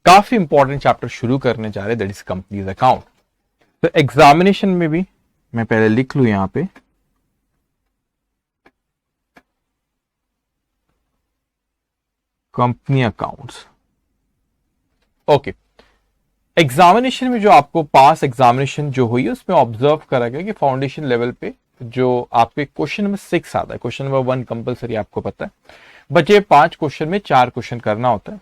काफी important chapter शुरू करने जा रहे, दैट इज कंपनीज अकाउंट। तो एग्जामिनेशन में भी मैं पहले लिख लू यहां पे कंपनी अकाउंट्स। ओके, एग्जामिनेशन में जो आपको पास एग्जामिनेशन जो हुई है उसमें ऑब्जर्व करा गया कि फाउंडेशन लेवल पे जो आपके क्वेश्चन नंबर 6 आता है, क्वेश्चन नंबर 1 कंपलसरी आपको पता है, बचे 5 क्वेश्चन में 4 क्वेश्चन करना होता है।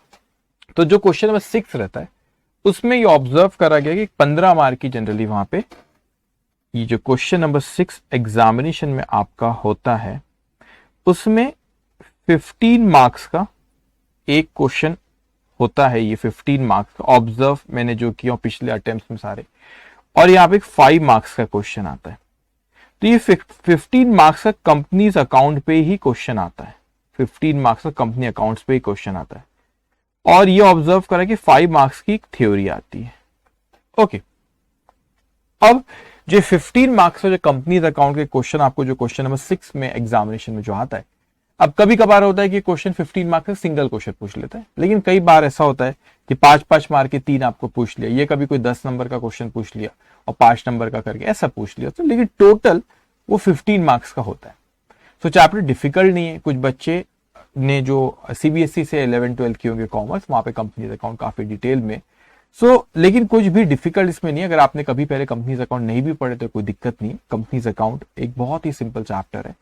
तो जो क्वेश्चन नंबर 6 रहता है उसमें ये ऑब्जर्व करा गया कि 15 मार्क की जनरली वहां पे ये जो क्वेश्चन नंबर 6 एग्जामिनेशन में आपका होता है उसमें 15 मार्क्स का एक क्वेश्चन होता है। ये 15 मार्क्स का ऑब्जर्व मैंने जो किया पिछले अटेम्प्ट में सारे, और यहाँ पे 5 मार्क्स का क्वेश्चन आता है। तो ये 15 मार्क्स का कंपनीज अकाउंट पे ही क्वेश्चन आता है, 15 मार्क्स का कंपनी अकाउंट्स पे ही क्वेश्चन आता है। और ये ऑब्जर्व करा कि 5 मार्क्स की एक थ्योरी आती है। ओके, अब जो 15 मार्क्स का जो कंपनीज अकाउंट के क्वेश्चन आपको जो क्वेश्चन नंबर 6 में एग्जामिनेशन में जो आता है, अब कभी कभार होता है कि क्वेश्चन 15 मार्क्स का सिंगल क्वेश्चन पूछ लेता है, लेकिन कई बार ऐसा होता है कि 5-5 मार्क के 3 आपको पूछ लिया, ये कभी कोई 10 नंबर का क्वेश्चन पूछ लिया और 5 नंबर का करके ऐसा पूछ लिया, तो लेकिन टोटल वो 15 मार्क्स का होता है। तो चैप्टर डिफिकल्ट नहीं है। कुछ बच्चे ने जो सीबीएसई से 11-12 की होंगे कॉमर्स, वहां पे कंपनीज अकाउंट काफी डिटेल में, लेकिन कुछ भी डिफिकल्ट इसमें नहीं है। अगर आपने कभी पहले कंपनीज अकाउंट नहीं भी पढ़े तो कोई दिक्कत नहीं है। कंपनीज अकाउंट एक बहुत ही सिंपल चैप्टर है,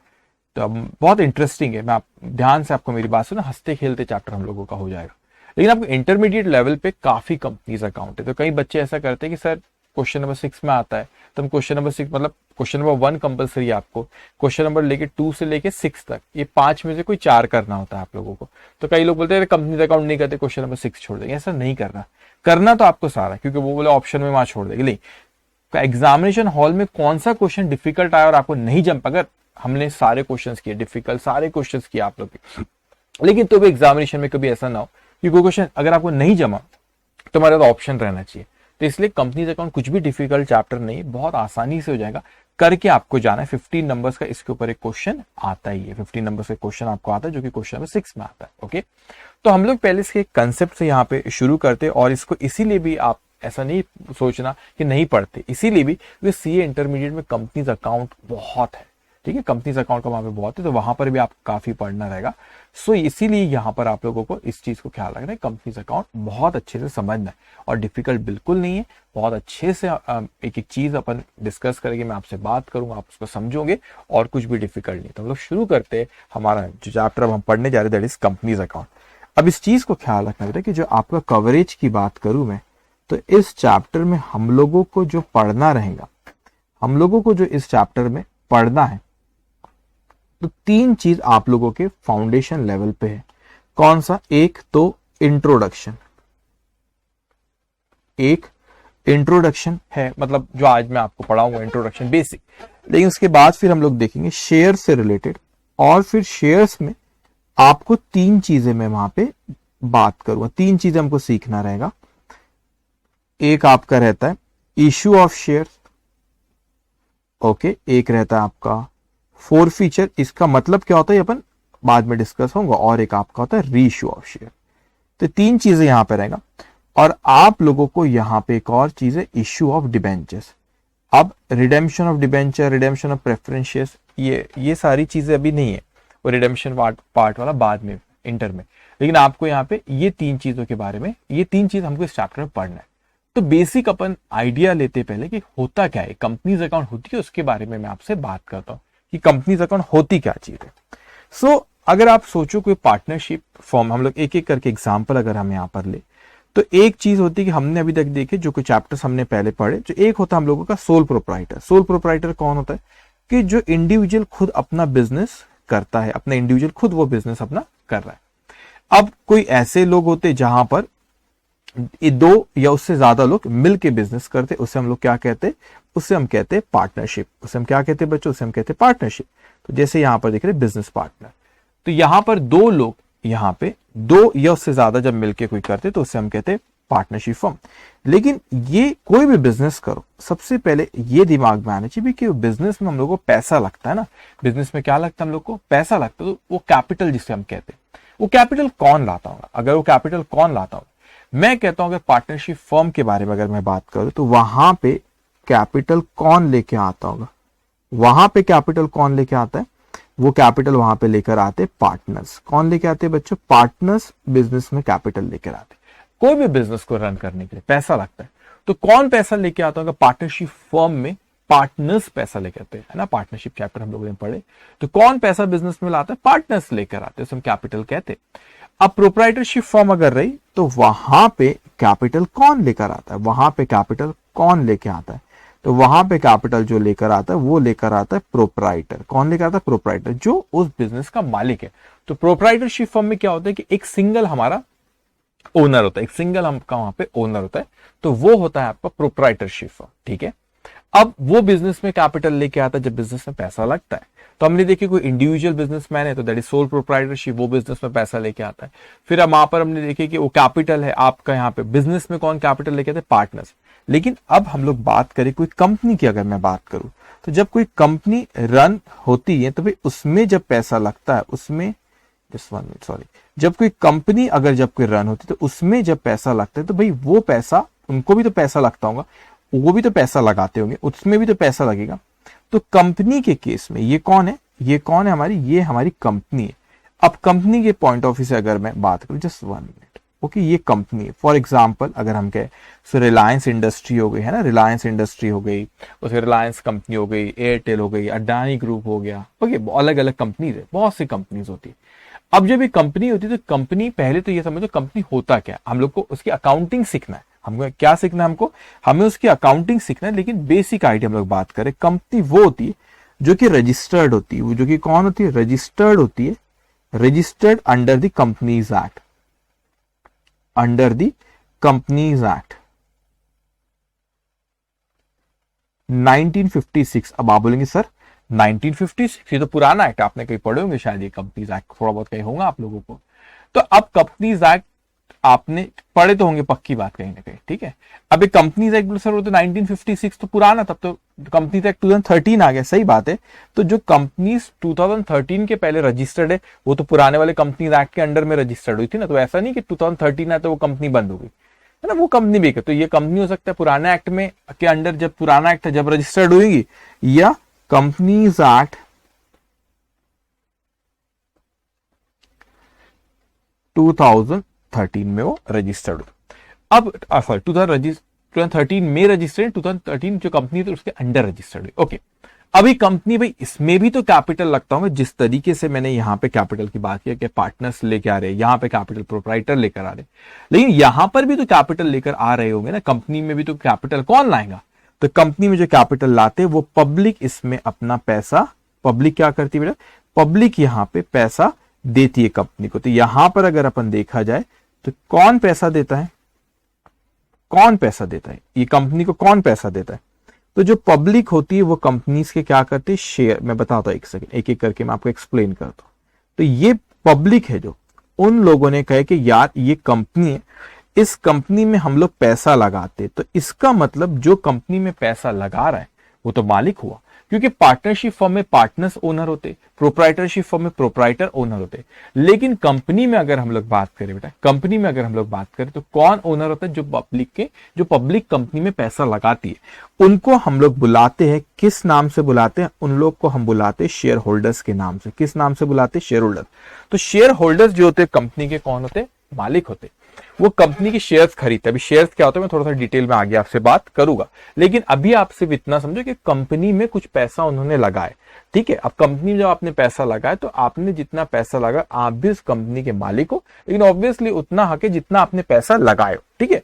तो बहुत इंटरेस्टिंग है। मैं आप ध्यान से आपको मेरी बात सुनो, हंसते खेलते चैप्टर हम लोगों का हो जाएगा। लेकिन आपको इंटरमीडिएट लेवल पे काफी कंपनीज अकाउंट है। तो कई बच्चे ऐसा करते हैं कि सर क्वेश्चन नंबर 6 में आता है, तो हम क्वेश्चन नंबर 6 मतलब क्वेश्चन नंबर 1 कंपलसरी है आपको, क्वेश्चन नंबर लेके 2 से लेके 6 तक ये 5 में से कोई 4 करना होता है आप लोगों को। तो कई लोग बोलते हैं कंपनीज अकाउंट नहीं करते, क्वेश्चन नंबर 6 छोड़ देंगे। ऐसा नहीं करना तो आपको सारा, क्योंकि वो बोले ऑप्शन में वहां छोड़ देंगे। लेकिन एग्जामिनेशन हॉल में कौन सा क्वेश्चन डिफिकल्ट आया और आपको नहीं जम, अगर हमने सारे क्वेश्चंस किए डिफिकल्ट, सारे क्वेश्चंस किए आप लोग के, लेकिन तो भी एग्जामिनेशन में कभी ऐसा ना हो कि कोई क्वेश्चन अगर आपको नहीं जमा तो हमारे पास ऑप्शन रहना चाहिए। तो इसलिए कंपनीज अकाउंट कुछ भी डिफिकल्ट चैप्टर नहीं, बहुत आसानी से हो जाएगा, करके आपको जाना है। 15 नंबर्स का इसके ऊपर एक क्वेश्चन आता ही है, 15 नंबर्स का क्वेश्चन आपको आता है जो कि क्वेश्चन नंबर 6 में आता है। ओके, तो हम लोग पहले इसके कंसेप्ट से यहाँ पे शुरू करते, और इसको इसीलिए भी आप ऐसा नहीं सोचना कि नहीं पढ़ते, इसीलिए भी क्योंकि सीए इंटरमीडिएट में कंपनीज अकाउंट बहुत है, ठीक है, कंपनीज अकाउंट का वहां पे बहुत है, तो वहां पर भी आप काफी पढ़ना रहेगा। सो इसीलिए यहाँ पर आप लोगों को इस चीज को ख्याल रखना है, कंपनीज अकाउंट बहुत अच्छे से समझना है और डिफिकल्ट बिल्कुल नहीं है। बहुत अच्छे से एक एक चीज अपन डिस्कस करेंगे, मैं आपसे बात करूंगा, आप उसको समझोगे, और कुछ भी डिफिकल्ट नहीं। तो हम लोग शुरू करते हैं हमारा जो चैप्टर अब हम पढ़ने जा रहे हैं, दैट इज कंपनीज अकाउंट। अब इस चीज को ख्याल रखना बेटा कि जो आपका कवरेज की बात करूं मैं, तो इस चैप्टर में हम लोगों को जो पढ़ना रहेगा, हम लोगों को जो इस चैप्टर में पढ़ना है, तो 3 चीज आप लोगों के फाउंडेशन लेवल पे है। कौन सा? एक तो इंट्रोडक्शन, एक इंट्रोडक्शन है, मतलब जो आज मैं आपको पढ़ाऊंगा इंट्रोडक्शन बेसिक। लेकिन उसके बाद फिर हम लोग देखेंगे शेयर से रिलेटेड, और फिर शेयर्स में आपको 3 चीजें मैं वहां पे बात करूंगा, 3 चीजें हमको सीखना रहेगा। एक आपका रहता है इश्यू ऑफ शेयर्स, ओके, एक रहता है आपका फोर फीचर, इसका मतलब क्या होता है अपन बाद में डिस्कस होगा, और एक आपका होता है रीइश्यू ऑफ शेयर। तो 3 चीजें यहां पे रहेगा, और आप लोगों को यहां पे एक और चीज है इश्यू ऑफ डिबेंचर्स। अब redemption of debenture, redemption of preference shares, ये सारी चीजें अभी नहीं है, वो रिडेम्पशन पार्ट वाला बाद में इंटर में, लेकिन आपको यहाँ पे ये 3 चीजों के बारे में, ये 3 चीज हमको इस चैप्टर में पढ़ना है। तो बेसिक अपन आइडिया लेते पहले कि होता क्या है कंपनीज अकाउंट होती है, उसके बारे में मैं आपसे बात करता हूं कि कंपनीज अकाउंट होती क्या चीज है। सो अगर आप सोचो कोई पार्टनरशिप फॉर्म, हम लोग एक एक करके एग्जांपल अगर हम यहाँ पर ले, तो एक चीज होती है कि हमने अभी तक देखे जो कोई चैप्टर्स हमने पहले पढ़े, जो एक होता है हम लोगों का सोल प्रोप्राइटर। सोल प्रोप्राइटर कौन होता है? कि जो इंडिविजुअल खुद अपना बिजनेस करता है, अपना इंडिविजुअल खुद वो बिजनेस अपना कर रहा है। अब कोई ऐसे लोग होते जहां पर 2 या उससे ज्यादा लोग मिलके बिजनेस करते, उसे हम लोग क्या कहते? उससे हम कहते हैं पार्टनरशिप। उसे हम क्या कहते हैं बच्चों? उसे हम कहते हैं पार्टनरशिप। तो जैसे यहां पर देख रहे बिजनेस पार्टनर, तो यहां पर 2 लोग, यहां पे 2 या उससे ज्यादा जब मिलके कोई करते तो उसे हम कहते हैं पार्टनरशिप फर्म। लेकिन ये कोई भी बिजनेस करो, सबसे पहले ये दिमाग में आना चाहिए कि बिजनेस में हम लोग को पैसा लगता है ना, बिजनेस में क्या लगता है हम लोग को, पैसा लगता है। तो वो कैपिटल जिसे हम कहते हैं, वो कैपिटल कौन लाता होगा? अगर वो कैपिटल कौन लाता होगा, मैं कहता हूं अगर पार्टनरशिप फर्म के बारे में अगर मैं बात करूं तो वहां पे कैपिटल कौन लेके आता होगा? वहां पे कैपिटल कौन लेके आता है? वो कैपिटल वहां पे लेकर आते पार्टनर्स। कौन लेके आते हैं बच्चों? पार्टनर्स बिजनेस में कैपिटल लेकर आते। कोई भी बिजनेस को रन करने के लिए पैसा लगता है, तो कौन पैसा लेके आता होगा? पार्टनरशिप फर्म में पार्टनर्स पैसा लेके आते हैं, है ना। पार्टनरशिप चैप्टर हम लोगों ने पढ़े, तो कौन पैसा बिजनेस में लाता है? पार्टनर्स लेकर आते हैं, हम कैपिटल कहते हैं। अब प्रोप्राइटरशिप फर्म अगर रही तो वहां पे कैपिटल कौन लेकर आता है? वहां पे कैपिटल कौन लेके आता है? तो वहां पे कैपिटल जो लेकर आता है वो लेकर आता है प्रोप्राइटर। कौन लेकर आता है? प्रोप्राइटर, जो उस बिजनेस का मालिक है। तो प्रोप्राइटरशिप फर्म में क्या होता है कि एक सिंगल हमारा ओनर होता है, एक सिंगल हमका वहां पे ओनर होता है, तो वो होता है आपका प्रोप्राइटरशिप फर्म, ठीक है। अब वो बिजनेस में कैपिटल लेके आता है जब बिजनेस में पैसा लगता है। तो हमने देखिए कोई इंडिविजुअल बिजनेसमैन है तो दैट इज सोल प्रोप्राइटरशिप, वो बिजनेस में पैसा लेके आता है। फिर अब वहां पर हमने देखे कि वो कैपिटल है आपका, यहाँ पे बिजनेस में कौन कैपिटल लेके आते हैं? पार्टनर्स। लेकिन अब हम लोग बात करें कोई कंपनी की, अगर मैं बात करूं तो जब कोई कंपनी रन होती है तो भाई उसमें जब पैसा लगता है, उसमें जस्ट 1 मिनट सॉरी, जब कोई कंपनी अगर जब कोई रन होती है तो उसमें जब पैसा लगता है तो भाई वो पैसा, उनको भी तो पैसा लगता होगा, वो भी तो पैसा लगाते होंगे, उसमें भी तो पैसा लगेगा। तो कंपनी के केस में ये कौन है? ये कौन है हमारी? ये हमारी कंपनी है। अब कंपनी के पॉइंट ऑफ व्यू से अगर मैं बात करूं, जस्ट 1 मिनट, ओके, ये कंपनी है। फॉर एग्जाम्पल अगर हम कहें सो रिलायंस इंडस्ट्री हो गई, है ना, रिलायंस इंडस्ट्री हो गई, उसके रिलायंस कंपनी हो गई, एयरटेल हो गई, अडानी ग्रुप हो गया, ओके, अलग अलग कंपनीज है, बहुत सी कंपनीज होती है। अब जब ये कंपनी होती है तो कंपनी, पहले तो ये समझो कंपनी होता क्या है, हम लोग को उसकी अकाउंटिंग सीखना है। हमको क्या सीखना है? हमको हमें उसकी अकाउंटिंग सीखना है। लेकिन बेसिक आइडिया हम लोग बात करें, कंपनी वो होती है जो कि रजिस्टर्ड होती है। वो जो कि कौन होती है? रजिस्टर्ड होती है, registered under the companies act, under the companies act 1956। अब आप बोलेंगे सर 1956, ये तो पुराना एक्ट, आपने कहीं पढ़े होंगे शायद, ये कंपनीज एक्ट थोड़ा बहुत कहीं होगा आप लोगों को। तो अब कंपनीज एक्ट आपने पढ़े तो होंगे, पक्की बात कहीं ना कहीं, ठीक है। अब एक कंपनीज एक्ट सर वो तो 1956 तो पुराना, तब तो कंपनीज एक्ट 2013 आ गया, सही बात है। तो जो कंपनीज 2013 के पहले रजिस्टर्ड है वो तो पुराने वाले कंपनीज एक्ट के अंडर में रजिस्टर्ड हुई थी ना। तो ऐसा नहीं कि 2013 है तो वो कंपनी बंद हो गई, है ना, वो कंपनी भी है। तो ये कंपनी हो सकता है पुराने एक्ट में के अंडर, जब पुराना एक्ट है जब रजिस्टर्ड हुई, या कंपनीज एक्ट 2013 में वो रजिस्टर्ड हुई। अब सॉरी 2013 में रजिस्टर्ड, 2013 जो कंपनी थी उसके अंडर रजिस्टर्ड हुई, ओके। अभी कंपनी, भाई इसमें भी तो कैपिटल लगता होगा, जिस तरीके से मैंने यहां पे कैपिटल की बात की कि पार्टनर्स लेके आ रहे हैं, यहां पे कैपिटल प्रोप्राइटर लेकर आ रहे हैं, लेकिन यहां पर भी तो कैपिटल लेकर आ रहे होंगे ना। कंपनी में भी तो कैपिटल कौन लाएगा? तो कंपनी में जो कैपिटल लाते वो पब्लिक, इसमें अपना पैसा पब्लिक क्या करती है बेटा? पब्लिक यहां पे पैसा देती है कंपनी को। तो यहां पर अगर अपन देखा जाए तो कौन पैसा देता है? कौन पैसा देता है? ये कंपनी को कौन पैसा देता है? तो जो पब्लिक होती है वो कंपनीज के क्या करते हैं? शेयर। मैं बताता हूं, एक सेकंड, एक एक करके मैं आपको एक्सप्लेन करता हूं। तो ये पब्लिक है, जो उन लोगों ने कहे कि यार ये कंपनी है, इस कंपनी में हम लोग पैसा लगाते, तो इसका मतलब जो कंपनी में पैसा लगा रहा है वो तो मालिक हुआ, क्योंकि पार्टनरशिप फर्म में पार्टनर्स ओनर होते, प्रोप्राइटरशिप फर्म में प्रोप्राइटर ओनर होते। लेकिन कंपनी में अगर हम लोग बात करें बेटा, कंपनी में अगर हम लोग बात करें तो कौन ओनर होता है? जो पब्लिक कंपनी में पैसा लगाती है, उनको हम लोग बुलाते हैं, किस नाम से बुलाते हैं? उन लोग को हम बुलाते हैं शेयर होल्डर्स के नाम से। किस नाम से बुलाते हैं? Share holders. तो शेयर होल्डर्स जो होते हैं कंपनी के, कौन होते? मालिक होते। वो कंपनी के शेयर्स खरीदते हैं। अभी शेयर्स क्या होता है मैं थोड़ा सा डिटेल में आगे आपसे बात करूंगा, लेकिन अभी आपसे इतना समझो कि कंपनी में कुछ पैसा उन्होंने लगाए, ठीक है। अब कंपनी में जब आपने पैसा लगाया तो आपने जितना पैसा लगा, आप भी उस कंपनी के मालिक हो, लेकिन ऑब्वियसली उतना हक है जितना आपने पैसा लगाए हो, ठीक है।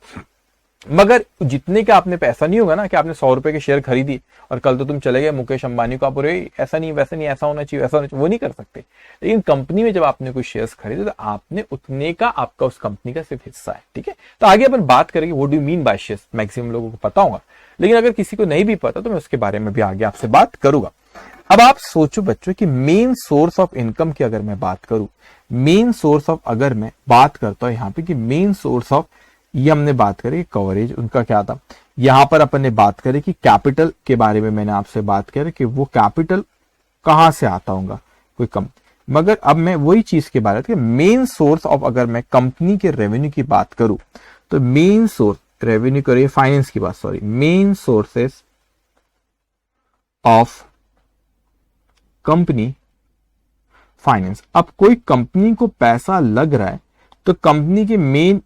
मगर जितने का आपने पैसा नहीं होगा ना, कि आपने 100 रुपए के शेयर खरीदी और कल तो तुम चले गए मुकेश अंबानी को, आप बोले ऐसा नहीं वैसा नहीं, ऐसा होना चाहिए वैसा होना चाहिए, वो नहीं कर सकते। लेकिन कंपनी में जब आपने कोई शेयर्स खरीदे तो आपने उतने का आपका उस कंपनी का सिर्फ हिस्सा है, ठीक है। तो आगे अपन बात करेंगे what do you mean by shares, maximum लोगों को पता होगा, लेकिन अगर किसी को नहीं भी पता तो मैं उसके बारे में भी आगे आपसे बात करूंगा। अब आप सोचो बच्चों कि मेन सोर्स ऑफ इनकम की अगर मैं बात करूं, मेन सोर्स ऑफ, अगर मैं बात करता हूं यहां पे कि मेन सोर्स ऑफ ये हमने बात करी कवरेज उनका क्या था। यहां पर अपन ने बात करी कि कैपिटल के बारे में मैंने आपसे बात करी कि वो कैपिटल कहां से आता होगा, कोई कम। मगर अब मैं वही चीज के बारे में मेन सोर्स ऑफ, अगर मैं कंपनी के रेवेन्यू की बात करूं तो मेन सोर्स रेवेन्यू करिए फाइनेंस की बात, sorry, main sources of company finance. अब कोई कंपनी को पैसा लग रहा है तो कंपनी के मेन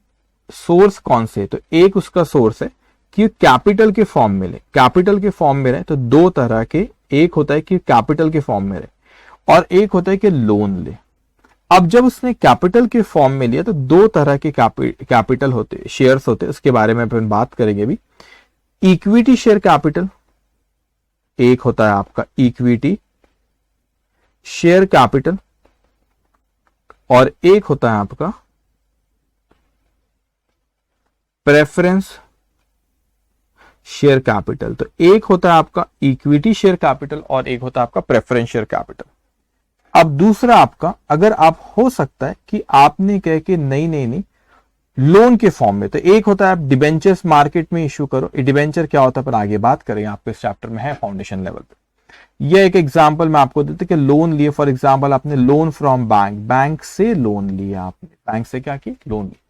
सोर्स कौन से है, तो एक उसका सोर्स है कि कैपिटल के फॉर्म में ले। कैपिटल के फॉर्म में रहे तो दो तरह के, एक होता है कि कैपिटल के फॉर्म में रहे और एक होता है कि लोन ले। अब जब उसने कैपिटल के फॉर्म में लिया तो दो तरह के कैपिटल होते, शेयर्स होते, उसके बारे में अपन बात करेंगे अभी। इक्विटी शेयर कैपिटल एक होता है आपका इक्विटी शेयर कैपिटल और एक होता है आपका प्रेफरेंस शेयर कैपिटल। तो एक होता है आपका इक्विटी शेयर कैपिटल और एक होता है आपका प्रेफरेंस शेयर कैपिटल। अब दूसरा आपका, अगर आप हो सकता है कि आपने कह के नहीं लोन के फॉर्म में, तो एक होता है आप डिबेंचर्स मार्केट में इश्यू करो। डिबेंचर क्या होता है पर आगे बात करेंगे, आपके इस चैप्टर में है फाउंडेशन लेवल पे। यह एक एग्जांपल मैं आपको देता कि लोन लिए, फॉर एग्जांपल आपने लोन फ्रॉम बैंक, बैंक से लोन लिया, आपने बैंक से क्या किया, लोन लिया।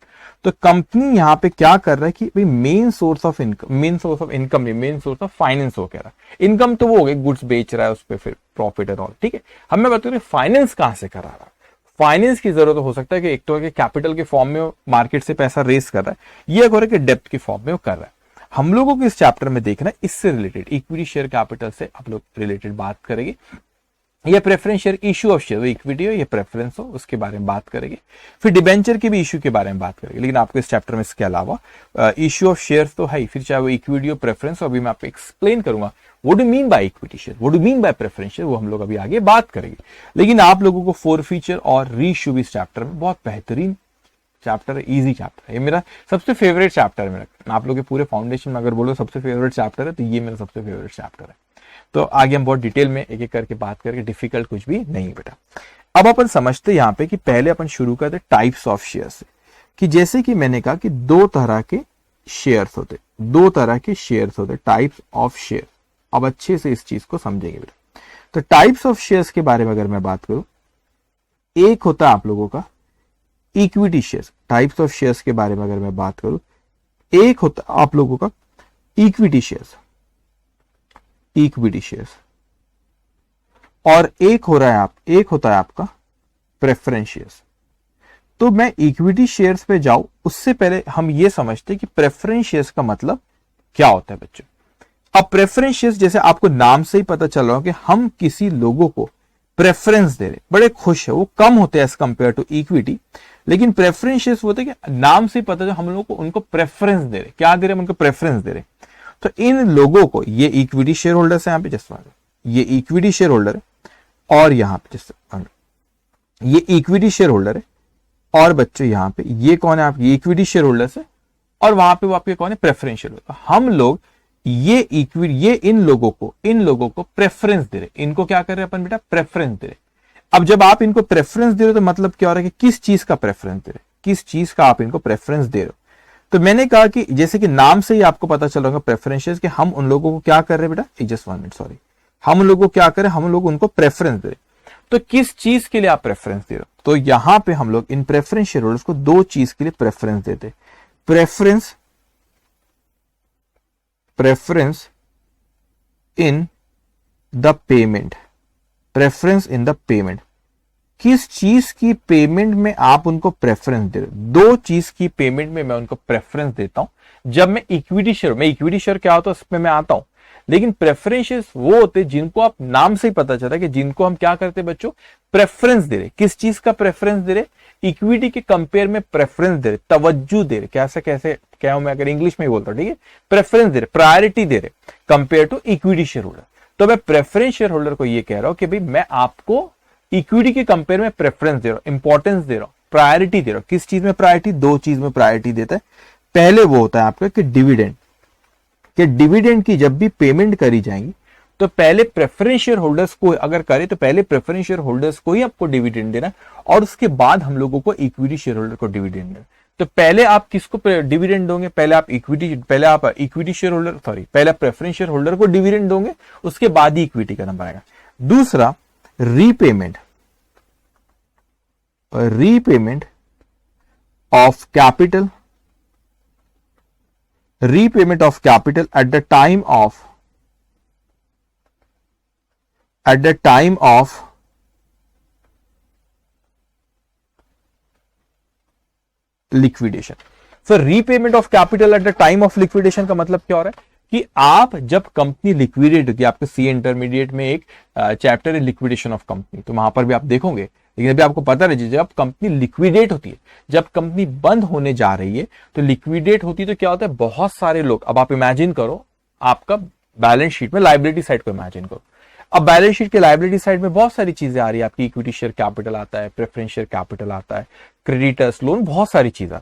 तो कंपनी यहां पे क्या कर रहा है कि भाई main source of income, main source of finance हो कह रहा है। इनकम तो वो हो गई, गुड्स बेच रहा है, उस पर फिर प्रॉफिट एंड ऑल, ठीक है। हमें बता रहे फाइनेंस कहां से करा रहा है। फाइनेंस की जरूरत हो सकता है कि एक तो है कैपिटल के फॉर्म में मार्केट से पैसा रेस कर रहा है, ये हो रहा है कि डेप्थ के फॉर्म में वो कर रहा है। हम लोगों को इस चैप्टर में देखना है इससे रिलेटेड, इक्विटी शेयर कैपिटल से आप लोग रिलेटेड बात करेंगे। ये preference share issue of share, equity हो या प्रेफरेंस हो, उसके बारे में बात करेंगे। फिर डिबेंचर के भी इशू के बारे में बात करेंगे, लेकिन आपको इस चैप्टर में इसके अलावा इशू ऑफ शेयर्स तो है, फिर चाहे वो इक्विटी हो प्रेफरेंस हो, अभी मैं आपको एक्सप्लेन करूंगा what do mean by equity share, what do mean bye preference share, वो हम लोग अभी आगे बात करेंगे। लेकिन आप लोगों को फोरफीचर और रीइश्यू भी इस चैप्टर में बहुत बेहतरीन चैप्टर है, इजी चैप्टर है। ये मेरा सबसे फेवरेट चैप्टर है। मेरा आप लोग के पूरे फाउंडेशन में अगर बोलो सबसे फेवरेट चैप्टर है तो ये मेरा सबसे फेवरेट चैप्टर है। तो आगे हम बहुत डिटेल में एक एक करके बात करके, डिफिकल्ट कुछ भी नहीं बेटा। अब अपन समझते यहाँ पे कि पहले अपन शुरू करते टाइप्स ऑफ शेयर से, कि जैसे कि मैंने कहा कि दो तरह के शेयर्स होते, दो तरह के शेयर्स होते, टाइप्स ऑफ शेयर। अब अच्छे से इस चीज को समझेंगे बेटा। तो टाइप्स ऑफ शेयर्स के बारे में अगर मैं बात करूं, एक होता है आप लोगों का equity shares. Types of shares के बारे में अगर मैं बात करूं, एक होता है आप लोगों का इक्विटी शेयर्स, इक्विटी शेयर्स, और एक होता है आपका प्रेफरेंस शेयर्स। तो मैं इक्विटी शेयर्स पे जाऊं उससे पहले हम ये समझते हैं कि प्रेफरेंस शेयर्स का मतलब क्या होता है बच्चों। अब प्रेफरेंस शेयर्स जैसे आपको नाम से ही पता चल रहा हो कि हम किसी लोगों को प्रेफरेंस दे रहे, बड़े खुश है, वो कम होते हैं एज कंपेयर टू इक्विटी। लेकिन प्रेफरेंस शेयर्स होते हैं कि नाम से ही पता चल हम लोगों को उनको प्रेफरेंस दे रहे, क्या दे रहे हैं, उनको प्रेफरेंस दे रहे। तो इन लोगों को, ये इक्विटी शेयर होल्डर्स है, यहाँ पे जस्ट ये इक्विटी शेयर होल्डर है और यहाँ पे जस्ट ये इक्विटी शेयर होल्डर है, और बच्चों यहाँ पे ये कौन है, आपके इक्विटी शेयर होल्डर्स है, और वहां पे वो आपके कौन है, प्रेफरेंस शेयर होल्डर। हम लोग ये इक्विटी, ये इन लोगों को प्रेफरेंस दे रहे, इनको क्या कर रहे हैं अपन बेटा, प्रेफरेंस दे रहे। अब जब आप इनको प्रेफरेंस दे रहे हो तो मतलब क्या हो रहा है कि किस चीज का प्रेफरेंस दे रहे, किस चीज का आप इनको प्रेफरेंस दे रहे हो। तो मैंने कहा कि जैसे कि नाम से ही आपको पता चल रहा होगा प्रेफरेंसेस, कि हम उन लोगों को क्या कर रहे हैं बेटा, जस्ट 1 मिनट सॉरी, हम लोगों को क्या करें, हम लोग उनको प्रेफरेंस दे रहे। तो किस चीज के लिए आप प्रेफरेंस दे रहे हो, तो यहां पे हम लोग इन प्रेफरेंस शेयर होल्डर्स को दो चीज के लिए प्रेफरेंस देते, preference in the payment, preference in the payment. किस चीज की पेमेंट में आप उनको प्रेफरेंस दे रहे हो, दो चीज की पेमेंट में मैं उनको प्रेफरेंस देता हूं। जब मैं इक्विटी शेयर क्या होता है उसमें मैं आता हूं, लेकिन प्रेफरेंसेस वो होते जिनको आप नाम से ही पता चला कि जिनको हम क्या करते बच्चों, प्रेफरेंस दे रहे। किस चीज का प्रेफरेंस दे रहे, इक्विटी के कंपेयर में प्रेफरेंस दे रहे, तवज्जो दे रहे, कैसे क्या हूं मैं अगर इंग्लिश में ही बोलता हूं, ठीक है, प्रेफरेंस दे रहे, प्रायोरिटी दे रहे compare to equity share holder. तो मैं प्रेफरेंस शेयर होल्डर को ये कह रहा हूं कि भाई मैं आपको इक्विटी के कंपेयर में प्रेफरेंस दे रहा हूं, इंपॉर्टेंस दे रहा हूं, प्रायोरिटी दे रहा हूं। किस चीज में प्रायोरिटी, दो चीज में प्रायोरिटी देता है। पहले वो होता है आपका कि डिविडेंड, कि डिविडेंड की जब भी पेमेंट करी जाएगी तो पहले प्रेफरेंस शेयर होल्डर्स को अगर करे तो पहले प्रेफरेंस शेयर होल्डर्स को ही आपको डिविडेंड देना, और उसके बाद हम लोगों को इक्विटी शेयर होल्डर को डिविडेंड देना। तो पहले आप किसको डिविडेंड दोगे, पहले आप इक्विटी शेयर होल्डर, पहले आप प्रेफरेंस शेयर होल्डर को डिविडेंड दोगे, उसके बाद ही इक्विटी का नंबर आएगा। दूसरा, repayment of capital at the time of liquidation. So repayment of capital at the time of liquidation का मतलब क्या हो रहा है कि आप जब कंपनी लिक्विडेट होती है, आपके सी इंटरमीडिएट में एक चैप्टर है लिक्विडेशन ऑफ कंपनी, तो वहां पर भी आप देखोगे, लेकिन अभी आपको पता रहे जब कंपनी लिक्विडेट होती है, जब कंपनी बंद होने जा रही है तो लिक्विडेट होती है तो क्या होता है, बहुत सारे लोग, अब आप इमेजिन करो आपका बैलेंस शीट में लाइबिलिटी साइड को इमेजिन करो, अब बैलेंस शीट के लाइबिलिटी साइड में बहुत सारी चीजें आ रही है, आपकी इक्विटी शेयर कैपिटल आता है, प्रेफरेंस शेयर कैपिटल आता है, क्रेडिटर्स लोन, बहुत सारी चीजें।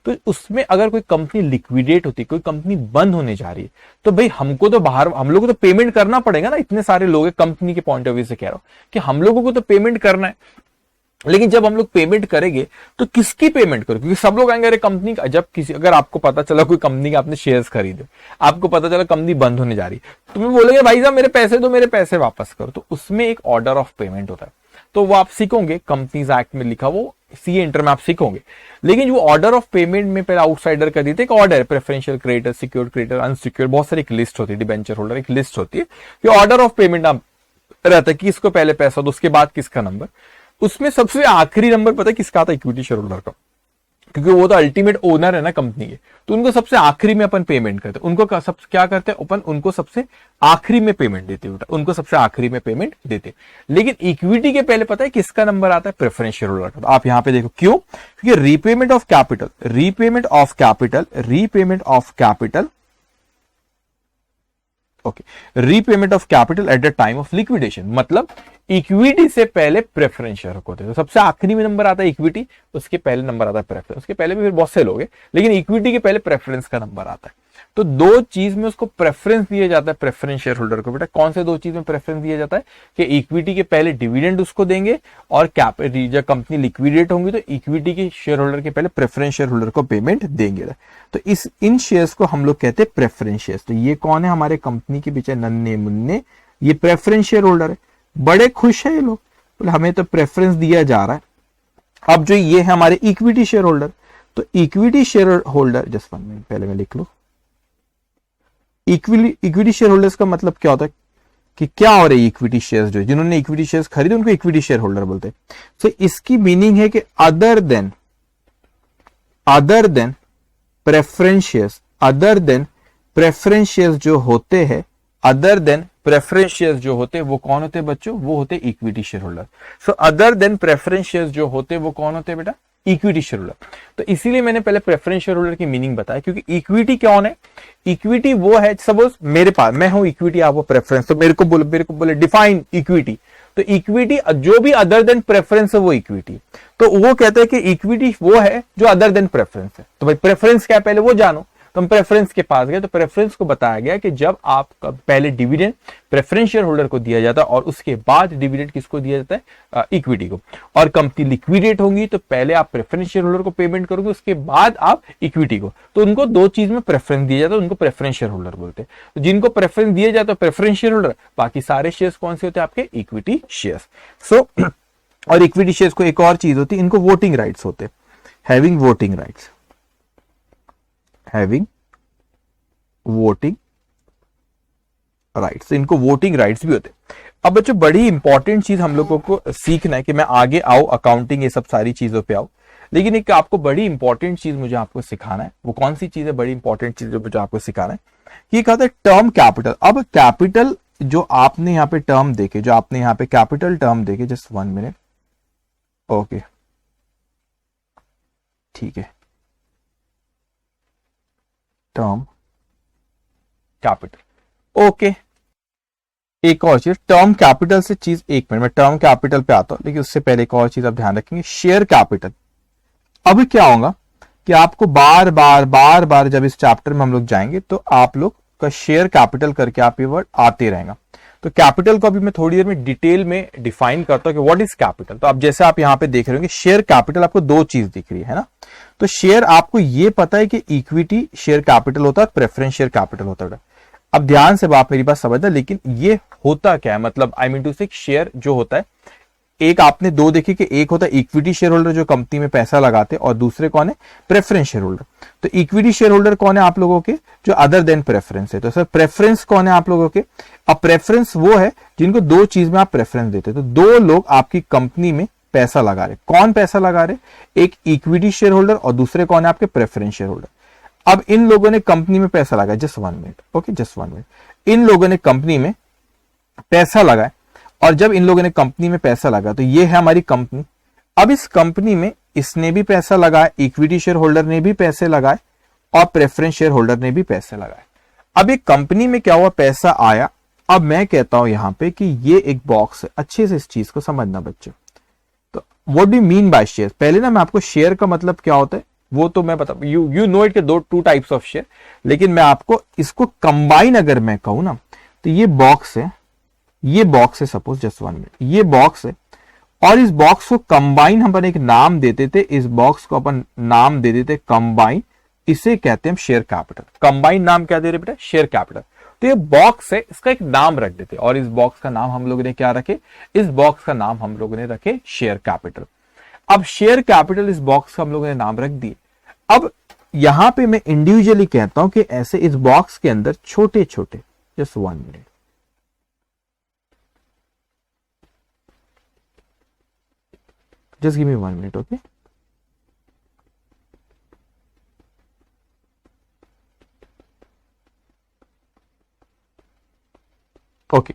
तो उसमें अगर कोई कंपनी लिक्विडेट होती है, कोई कंपनी बंद होने जा रही है, तो भाई हमको तो हम लोगों को तो पेमेंट करना पड़ेगा ना, इतने सारे लोग हैं, कंपनी के पॉइंट ऑफ व्यू से कह रहा हूं कि हम लोगों को तो पेमेंट करना है। लेकिन जब हम लोग पेमेंट करेंगे तो किसकी पेमेंट करो, क्योंकि सब लोग आएंगे अरे कंपनी का, जब किसी, अगर आपको पता चला कोई कंपनी का आपने शेयर्स खरीदे, आपको पता चला कंपनी बंद होने जा रही है, तो तुम्हें बोलेंगे भाई साहब मेरे पैसे दो, मेरे पैसे वापस करो, तो उसमें एक ऑर्डर ऑफ पेमेंट होता है, तो वो आप सीखोगे, कंपनीज एक्ट में लिखा, वो सी इंटर में आप सीखोगे। लेकिन जो ऑर्डर ऑफ पेमेंट में पहले आउटसाइडर कर देते, एक ऑर्डर है, preferential creditor, secured creditor, unsecured, बहुत सारी एक लिस्ट होती है, डिबेंचर होल्डर एक लिस्ट होती है, कि ऑर्डर ऑफ पेमेंट आप रहता है कि इसको पहले पैसा दो, उसके बाद किसका नंबर। उसमें सबसे आखिरी नंबर पता है किसका आता है, इक्विटी शेयर होल्डर का, क्योंकि वो तो अल्टीमेट ओनर है ना कंपनी के, तो उनको सबसे आखिरी में अपन पेमेंट करते हैं, उनको क्या करते हैं अपन, उनको सबसे आखिरी में पेमेंट देते हैं, उनको सबसे आखिरी में पेमेंट देते हैं। लेकिन इक्विटी के पहले पता है किसका नंबर आता है, प्रेफरेंस शेयर होल्डर का। तो आप यहां पे देखो क्यों, क्योंकि repayment of capital okay, repayment of capital at the time of liquidation, मतलब इक्विटी से पहले प्रेफरेंस शेयर होते हैं, तो सबसे आखिरी में नंबर आता है इक्विटी, उसके पहले नंबर आता है प्रेफरेंस, उसके पहले भी फिर बहुत से लोग हैं, लेकिन इक्विटी के पहले प्रेफरेंस का नंबर आता है। तो दो चीज में उसको प्रेफरेंस दिया जाता है, प्रेफरेंस शेयर होल्डर को। बेटा कौन से दो चीज में प्रेफरेंस दिया जाता है कि इक्विटी के पहले डिविडेंड उसको देंगे, और कैपिटल जब कंपनी लिक्विडेट होंगी तो इक्विटी के शेयर होल्डर के पहले प्रेफरेंस शेयर होल्डर को पेमेंट देंगे। तो इन शेयर्स को हम लोग कहते हैं प्रेफरेंस शेयर्स। तो ये कौन है, हमारे कंपनी के पीछे नन्हे मुन्ने, ये प्रेफरेंस शेयर होल्डर है, बड़े खुश है ये लोग, बोले हमें तो प्रेफरेंस दिया जा रहा है। अब जो ये है हमारे इक्विटी शेयर होल्डर, तो equity share holder, just 1 minute पहले मैं लिख लूं, इक्विटी शेयर होल्डर्स का मतलब क्या होता है कि क्या हो रहा है, इक्विटी शेयर्स जो जिन्होंने इक्विटी शेयर्स खरीदे उनको इक्विटी शेयर होल्डर बोलते हैं। तो इसकी मीनिंग है कि अदर देन प्रेफरेंस शेयर्स, जो होते हैं, वो कौन होते हैं बच्चों, वो होते equity share holder. So other than preference shares जो होते हैं वो कौन होते हैं बेटा, इक्विटी शेयर होल्डर। तो इसीलिए मैंने पहले प्रेफरेंस शेयर होल्डर की मीनिंग बताया, क्योंकि इक्विटी कौन है, इक्विटी वो है, सपोज मेरे पास, मैं हूं इक्विटी, आप वो प्रेफरेंस, तो मेरे को बोले डिफाइन इक्विटी, तो इक्विटी जो भी अदर देन प्रेफरेंस है वो इक्विटी। तो वो कहते हैं कि इक्विटी वो है जो अदर देन प्रेफरेंस है। तो भाई प्रेफरेंस क्या है पहले वो जानो, तो हम प्रेफरेंस के पास गए, तो प्रेफरेंस को बताया गया कि जब आप पहले डिविडेंड प्रेफरेंस शेयर होल्डर को दिया जाता है और उसके बाद डिविडेंड किसको दिया जाता है, इक्विटी को। और कंपनी लिक्विडेट होंगी तो पहले आप प्रेफरेंस शेयर होल्डर को पेमेंट करोगे, उसके बाद आप इक्विटी को। तो उनको दो चीज में प्रेफरेंस दिया जाता है, उनको प्रेफरेंस शेयर होल्डर बोलते हैं। तो जिनको प्रेफरेंस दिया जाता है प्रेफरेंस शेयर होल्डर, बाकी सारे शेयर्स कौन से होते हैं आपके, इक्विटी शेयर्स। सो और इक्विटी शेयर्स को एक और चीज होती है, इनको वोटिंग राइट्स होते हैं, हैविंग वोटिंग राइट्स, इनको वोटिंग राइट्स भी होते हैं। अब बच्चों बड़ी इंपॉर्टेंट चीज हम लोगों को सीखना है कि मैं आगे आऊं अकाउंटिंग ये सब सारी चीजों पे आऊं, लेकिन एक आपको बड़ी इंपॉर्टेंट चीज मुझे आपको सिखाना है। वो कौन सी चीज है, बड़ी इंपॉर्टेंट चीज जो मुझे आपको सिखाना है, कि कहता है टर्म कैपिटल। अब कैपिटल जो आपने यहाँ पे टर्म देखे, जो आपने यहाँ पे कैपिटल टर्म देखे, जस्ट 1 मिनट, ओके ठीक है, टर्म कैपिटल, ओके। एक और चीज टर्म कैपिटल से चीज, एक मिनट मैं टर्म कैपिटल पे आता हूं, लेकिन उससे पहले एक और चीज आप ध्यान रखेंगे, शेयर कैपिटल। अब क्या होगा कि आपको बार बार जब इस चैप्टर में हम लोग जाएंगे तो आप लोग का शेयर कैपिटल करके आप ये वर्ड आते रहेगा। तो कैपिटल को अभी मैं थोड़ी देर में डिटेल में डिफाइन करता हूं कि व्हाट इज कैपिटल। तो अब जैसे आप यहां पे देख रहे हो कि शेयर कैपिटल, आपको दो चीज दिख रही है ना। तो शेयर, आपको ये पता है कि इक्विटी शेयर कैपिटल होता है, प्रेफरेंस शेयर कैपिटल होता है। अब ध्यान से आप मेरी बात समझना, लेकिन ये होता क्या है, मतलब आई मीन टू से शेयर जो होता है, एक आपने दो देखे कि एक होता है इक्विटी शेयर होल्डर जो कंपनी में पैसा लगाते, और दूसरे कौन है, प्रेफरेंस शेयर होल्डर। तो इक्विटी शेयर होल्डर कौन है आप लोगों के, जो अदर देन प्रेफरेंस है। तो सर प्रेफरेंस कौन है आप लोगों के, अब प्रेफरेंस वो है जिनको दो चीज में आप प्रेफरेंस देते हो। तो दो लोग आपकी कंपनी में पैसा लगा रहे, कौन पैसा लगा रहे, एक इक्विटी शेयर होल्डर और दूसरे कौन है आपके प्रेफरेंस शेयर होल्डर। अब इन लोगों ने कंपनी में पैसा लगाया, just 1 minute, okay just 1 minute. इन लोगों ने कंपनी में पैसा लगाया, और जब इन लोगों ने कंपनी में पैसा लगा, तो ये है हमारी कंपनी। अब इस कंपनी में इसने भी पैसा लगाया, इक्विटी शेयर होल्डर ने भी पैसे लगाए, और प्रेफरेंस शेयर होल्डर ने भी पैसे लगाए। अब एक कंपनी में क्या हुआ, पैसा आया। अब मैं कहता हूं यहां पे कि ये एक बॉक्स है, अच्छे से इस चीज को समझना बच्चों। तो what do mean bye share, पहले ना मैं आपको शेयर का मतलब क्या होता है वो तो मैं बता, यू नो इट के टू टाइप्स ऑफ शेयर, लेकिन मैं आपको इसको कंबाइन अगर मैं कहूं ना, तो ये बॉक्स है, ये बॉक्स है, सपोज जस्ट 1 मिनट, ये बॉक्स है, और इस बॉक्स को कंबाइन हम अपन एक नाम देते थे, इस बॉक्स को अपन नाम दे देते कंबाइन, इसे कहते हैं शेयर कैपिटल। कंबाइन नाम क्या दे रहे बेटा, शेयर कैपिटल। तो ये बॉक्स है, इसका एक नाम रख देते, और इस बॉक्स का नाम हम लोगों ने क्या रखे, इस बॉक्स का नाम हम लोगों ने रखे शेयर कैपिटल। अब शेयर कैपिटल इस बॉक्स का हम लोगों ने नाम रख दिए। अब यहां पे मैं इंडिविजुअली कहता हूं कि ऐसे इस बॉक्स के अंदर छोटे छोटे, just 1 minute, just give me 1 minute, okay? Okay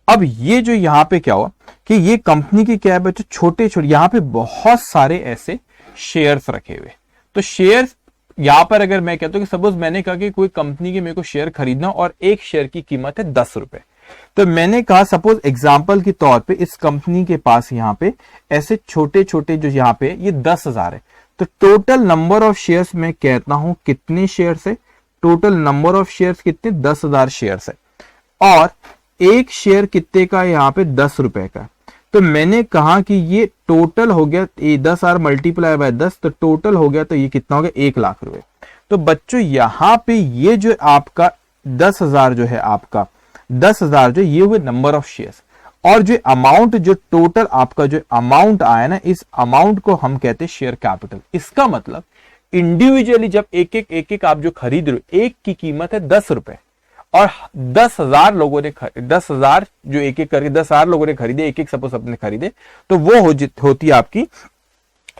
अब ये जो यहां पे क्या हुआ कि ये कंपनी की क्या है बच्चों, छोटे छोटे यहां पे बहुत सारे ऐसे शेयर्स रखे हुए। तो शेयर्स यहां पर अगर मैं कहता हूं कि सपोज मैंने कहा कि कोई कंपनी के मेरे को शेयर खरीदना, और एक शेयर की कीमत है 10 रुपए। तो मैंने कहा सपोज एग्जाम्पल के तौर पे इस कंपनी के पास यहाँ पे ऐसे छोटे छोटे जो यहाँ पे ये 10,000 है। तो टोटल नंबर ऑफ शेयर्स मैं कहता हूं कितने शेयर्स है, टोटल नंबर ऑफ शेयर्स कितने, 10,000 शेयर्स है, और एक शेयर कितने का, यहाँ पे 10 रुपए का। तो मैंने कहा कि ये टोटल हो गया 10,000 मल्टीप्लाई बाय 10, तो टोटल हो गया, तो ये कितना हो गया, 1 लाख रुपए। तो बच्चों यहां पे ये जो आपका 10,000 जो है आपका 10,000 जो ये हुए नंबर ऑफ शेयर्स, और जो अमाउंट जो टोटल आपका जो अमाउंट आया ना, इस अमाउंट को हम कहते हैं शेयर कैपिटल। इसका मतलब इंडिविजुअली जब एक एक आप जो खरीद रहे हो, एक की कीमत है 10 रुपए, और 10,000 लोगों ने 10,000 जो एक एक करके 10,000 लोगों ने खरीदे, एक एक सपोज अपने खरीदे, तो वो होती है आपकी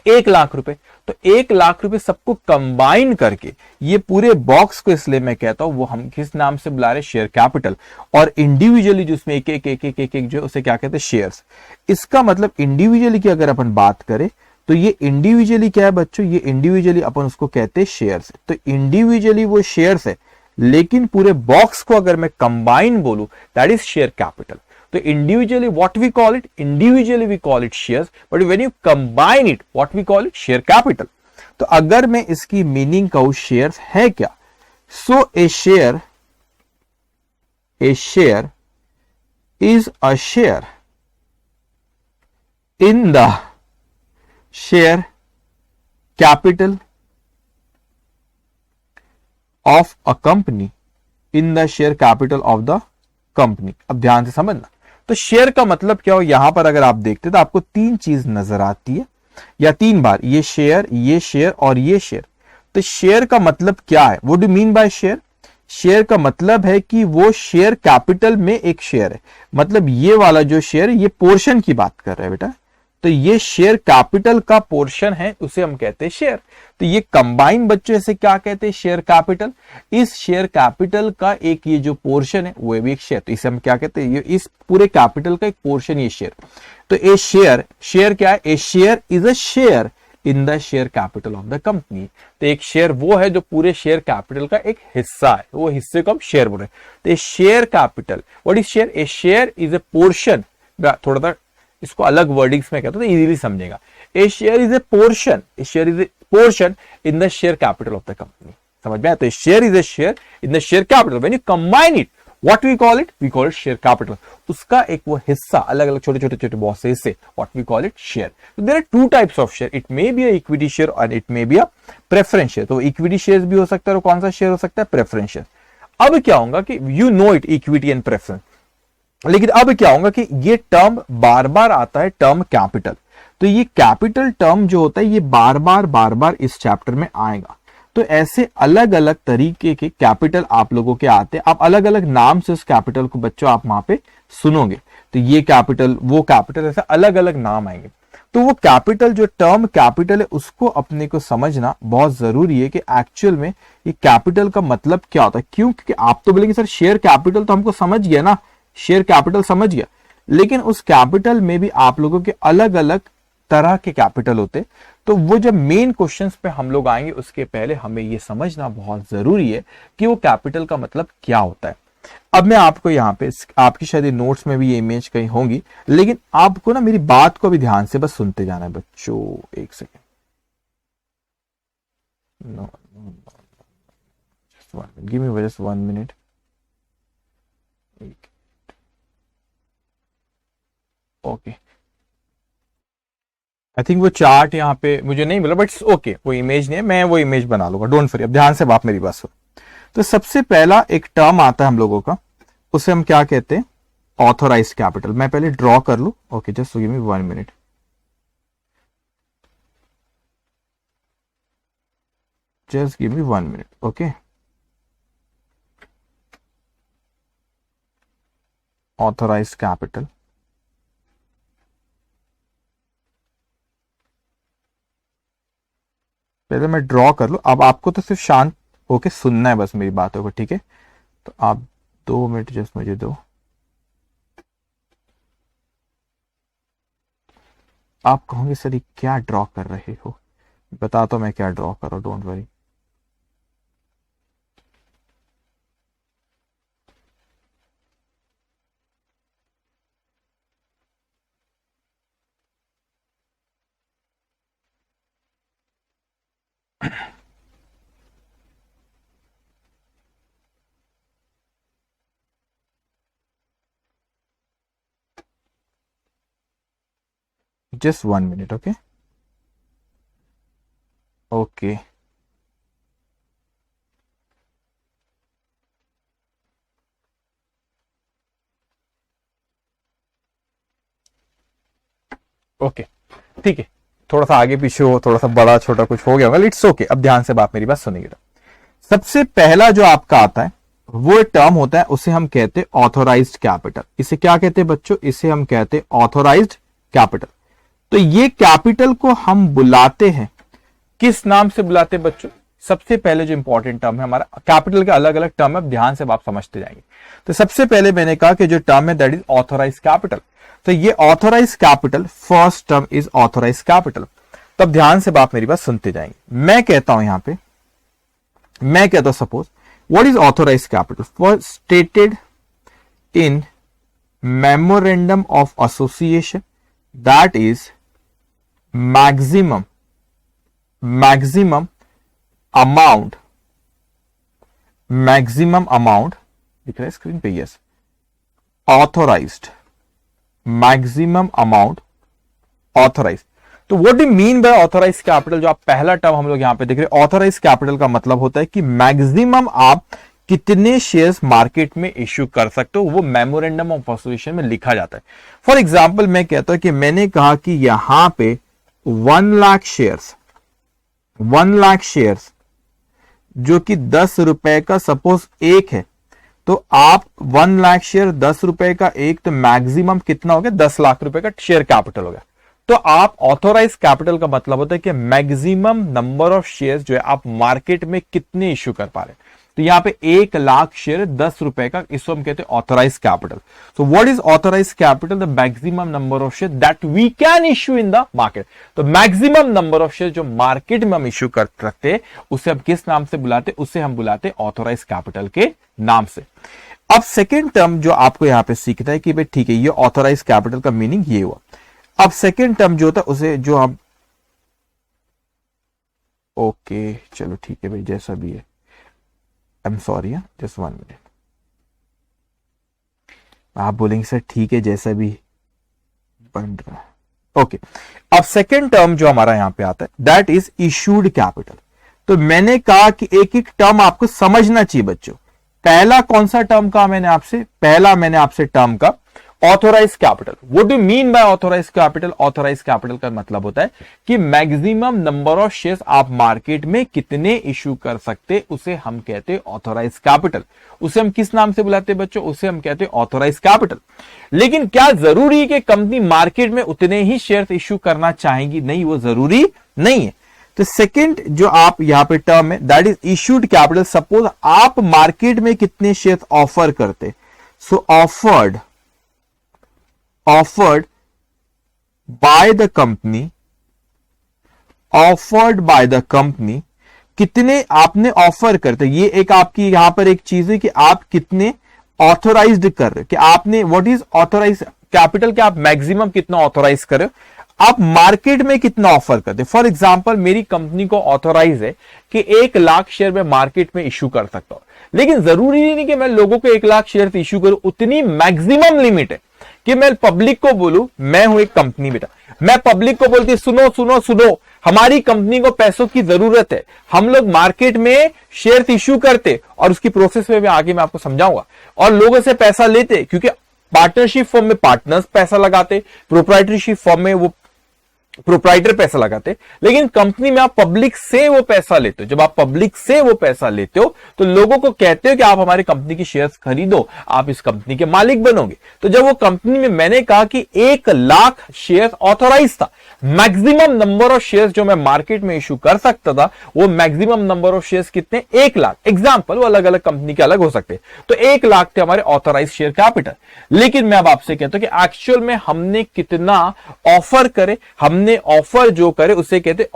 1 लाख रुपए। तो 1 लाख रुपए सबको कंबाइन करके ये पूरे बॉक्स को, इसलिए मैं कहता हूं वो हम किस नाम से बुला रहे, शेयर कैपिटल। और इंडिविजुअली जो उसमें एक जो उसे क्या कहते हैं, शेयर्स। इसका मतलब इंडिविजुअली की अगर अपन बात करें तो ये इंडिविजुअली क्या है बच्चों, ये इंडिविजुअली अपन उसको कहते हैं शेयर्स। तो इंडिविजुअली वो शेयर्स है, लेकिन पूरे बॉक्स को अगर मैं कंबाइन बोलूं दैट इज शेयर कैपिटल। तो individually what we call it, individually we call it shares, but when you combine it what we call it, share capital। तो अगर मैं इसकी मीनिंग कहूं शेयर्स है क्या, so a share is a share in the share capital of a company, in the share capital of the company. अब ध्यान से समझना, तो शेयर का मतलब क्या हो, यहां पर अगर आप देखते तो आपको 3 चीज नजर आती है, या 3 बार, ये शेयर और ये शेयर। तो शेयर का मतलब क्या है, what do mean bye share, share का मतलब है कि वो शेयर कैपिटल में एक शेयर है, मतलब ये वाला जो शेयर ये पोर्शन की बात कर रहा है बेटा, तो ये शेयर कैपिटल का पोर्शन है, उसे हम कहते हैं शेयर। तो ये कंबाइन बच्चों से क्या कहते हैं, शेयर कैपिटल। इस शेयर कैपिटल का एक ये जो पोर्शन है वो भी एक शेयर, तो इसे हम क्या कहते हैं, ये इस पूरे कैपिटल का एक पोर्शन ये शेयर। तो ए शेयर क्या है, a share is a share in the share capital of the company. तो एक शेयर वो है जो पूरे शेयर कैपिटल का एक हिस्सा है, वो हिस्से को हम शेयर बोल रहे हैं। तो share capital, what is share, A share is a portion, थोड़ा सा इसको अलग वर्डिंग्स में कहते हैं तो इजीली समझेगा। A share is a portion, a share is a portion in the share capital of the company, समझ में आया। तो share is a share in the share capital, when you combine it what we call it share capital. उसका एक वो हिस्सा, अलग अलग छोटे छोटे छोटे बहुत से हिस्से, what we call it share. तो there are two types of share, it may be a equity share और it may be a preference share. तो इक्विटी शेयर भी हो सकता है, और कौन सा शेयर हो सकता है, प्रेफरेंस शेयर। अब क्या होगा कि you know it, equity and preference, लेकिन अब क्या होगा कि ये टर्म बार बार आता है, टर्म कैपिटल। तो ये कैपिटल टर्म जो होता है ये बार बार इस चैप्टर में आएगा। तो ऐसे अलग अलग तरीके के कैपिटल आप लोगों के आते हैं, आप अलग अलग नाम से उस कैपिटल को बच्चों आप वहां पे सुनोगे। तो ये कैपिटल, वो कैपिटल, ऐसे अलग अलग नाम आएंगे। तो वो कैपिटल, जो टर्म कैपिटल है, उसको अपने को समझना बहुत जरूरी है कि एक्चुअल में ये कैपिटल का मतलब क्या होता है। क्यों? क्योंकि आप तो बोलेंगे सर शेयर कैपिटल तो हमको समझ गया ना, शेयर कैपिटल समझ गया, लेकिन उस कैपिटल में भी आप लोगों के अलग अलग तरह के कैपिटल होते। तो वो जब मेन क्वेश्चंस पे हम लोग आएंगे उसके पहले हमें ये समझना बहुत जरूरी है कि वो कैपिटल का मतलब क्या होता है। अब मैं आपको यहाँ पे, आपकी शायद नोट्स में भी ये इमेज कहीं होंगी, लेकिन आपको ना मेरी बात को भी ध्यान से बस सुनते जाना है बच्चों। एक second, know give me just 1 minute. Okay, I think वो चार्ट यहाँ पे मुझे नहीं मिला, बट ओके, वो इमेज नहीं है, मैं वो इमेज बना लूंगा, डोंट वरी। अब ध्यान से बात मेरी बात सुनो। तो सबसे पहला एक टर्म आता है हम लोगों का, उसे हम क्या कहते हैं, ऑथोराइज कैपिटल। मैं पहले ड्रॉ कर लू, okay, just give me 1 minute. Just give me 1 minute, okay. Authorise capital, पहले मैं ड्रॉ कर लू। अब आपको तो सिर्फ शांत होके सुनना है बस मेरी बातों को, ठीक है? तो आप 2 मिनट जस्ट मुझे दो। आप कहोगे सर ये क्या ड्रॉ कर रहे हो, बता तो मैं क्या ड्रॉ कर रहा हूं, don't worry. Just 1 minute, okay okay. Okay, ठीक है, थोड़ा सा आगे पीछे हो, थोड़ा सा बड़ा छोटा कुछ हो गया होगा, इट्स ओके। अब ध्यान से बात, मेरी बात सुनिएगा। सबसे पहला जो आपका आता है वो टर्म होता है, उसे हम कहते हैं ऑथोराइज्ड कैपिटल। इसे क्या कहते हैं बच्चों? इसे हम कहते हैं ऑथोराइज्ड कैपिटल। तो ये कैपिटल को हम बुलाते हैं, किस नाम से बुलाते हैं बच्चों? सबसे पहले जो इंपॉर्टेंट टर्म है हमारा, कैपिटल के अलग अलग टर्म है, ध्यान से आप समझते जाएंगे। तो सबसे पहले मैंने कहा कि जो टर्म है दैट इज ऑथोराइज कैपिटल। तो ये authorise capital, first term is authorise capital. तब ध्यान से बात मेरी बात सुनते जाएंगे। मैं कहता हूं यहां पे, मैं कहता हूं suppose what is authorise capital, first stated in memorandum of association that is maximum amount, maximum amount दिख रहा है स्क्रीन पे, yes, authorised, maximum amount authorise. तो what do mean by authorise capital? जो आप पहला टर्म हम लोग यहां पे देख रहे हैं, ऑथोराइज कैपिटल का मतलब होता है कि मैक्सिमम आप कितने शेयर्स मार्केट में इश्यू कर सकते हो, वो मेमोरेंडम ऑफ एसोसिएशन में लिखा जाता है। फॉर एग्जाम्पल मैं कहता हूं कि मैंने कहा कि यहां पे 1 लाख शेयर्स, 1 लाख शेयर्स जो कि 10 रुपए का सपोज एक है, तो आप 1 लाख शेयर 10 रुपए का एक, तो मैक्सिमम कितना हो गया, 10 लाख रुपए का शेयर कैपिटल हो गया। तो आप ऑथोराइज कैपिटल का मतलब होता है कि मैक्सिमम नंबर ऑफ शेयर्स जो है आप मार्केट में कितने इश्यू कर पा रहे हैं। तो यहां पे 1 लाख शेयर 10 रुपए का, इसको हम कहते हैं authorise capital. So what is authorise capital? The maximum number of share that we can issue in the market. तो मैक्सिमम नंबर ऑफ शेयर जो मार्केट में हम इश्यू कर सकते हैं, उसे हम किस नाम से बुलाते? उसे हम बुलाते ऑथोराइज कैपिटल के नाम से। अब सेकेंड टर्म जो आपको यहां पे सीखना है कि भाई ठीक है, ये ऑथोराइज कैपिटल का मीनिंग ये हुआ। अब सेकेंड टर्म जो होता है उसे जो हम, ओके चलो ठीक है भाई, जैसा भी है, I am sorry, just 1 minute. आप बोलेंगे सर ठीक है जैसा भी बन रहा है। ओके, अब सेकेंड टर्म जो हमारा यहां पे आता है दैट इज इशूड कैपिटल। तो मैंने कहा कि एक एक टर्म आपको समझना चाहिए बच्चों। पहला कौन सा टर्म का मैंने आपसे टर्म का authorise capital. What do mean by authorise capital? Authorise capital का मतलब होता है कि मैक्सिमम नंबर ऑफ शेयर्स आप मार्केट में कितने इशू कर सकते, उसे हम कहते हैं ऑथोराइज कैपिटल। उसे हम किस नाम से बुलाते हैं बच्चों? उसे हम कहते हैं ऑथोराइज कैपिटल। लेकिन क्या जरूरी है कि कंपनी मार्केट में उतने ही शेयर्स इशू करना चाहेंगी? नहीं, वो जरूरी नहीं है। तो सेकंड जो आप यहां पे टर्म है that is issued capital. Suppose आप मार्केट में कितने शेयर्स ऑफर करते, सो offered by the company, कितने आपने ऑफर करते। ये एक आपकी यहां पर एक चीज है कि आप कितने ऑथोराइज्ड कर रहे हो, कि आपने व्हाट इज ऑथोराइज कैपिटल, कि आप मैक्सिमम कितना ऑथोराइज कर रहे हो, आप मार्केट में कितना ऑफर करते। फॉर एग्जांपल मेरी कंपनी को ऑथोराइज है कि 1 लाख शेयर में मार्केट में इशू कर सकता हूं, लेकिन जरूरी नहीं कि मैं लोगों को 1 लाख शेयर इशू करूं। उतनी मैक्सिमम लिमिट है कि मैं पब्लिक को बोलूं मैं हूं एक कंपनी बेटा, मैं पब्लिक को बोलती सुनो सुनो सुनो, हमारी कंपनी को पैसों की जरूरत है, हम लोग मार्केट में शेयर इशू करते और उसकी प्रोसेस में भी आगे मैं आपको समझाऊंगा, और लोगों से पैसा लेते, क्योंकि पार्टनरशिप फॉर्म में पार्टनर्स पैसा लगाते, प्रोप्राइटरशिप फॉर्म में वो प्रोप्राइटर पैसा लगाते, लेकिन कंपनी में आप पब्लिक से वो पैसा लेते हो। जब आप पब्लिक से वो पैसा लेते हो तो लोगों को कहते हो कि आप हमारी कंपनी की शेयर्स खरीदो, आप इस कंपनी के मालिक बनोगे। तो जब वो कंपनी में मैंने कहा कि 1 लाख शेयर्स ऑथोराइज था, मैक्सिमम नंबर ऑफ शेयर्स जो मैं मार्केट में इशू कर सकता था, वो मैक्सिमम नंबर ऑफ शेयर्स कितने? 1 लाख। एग्जाम्पल वो अलग अलग कंपनी के अलग हो सकते, तो 1 लाख थे हमारे ऑथोराइज शेयर कैपिटल। लेकिन मैं अब आपसे कहता हूं कि एक्चुअल में हमने कितना ऑफर करे, हमने ऑफर जो करे उसे कहते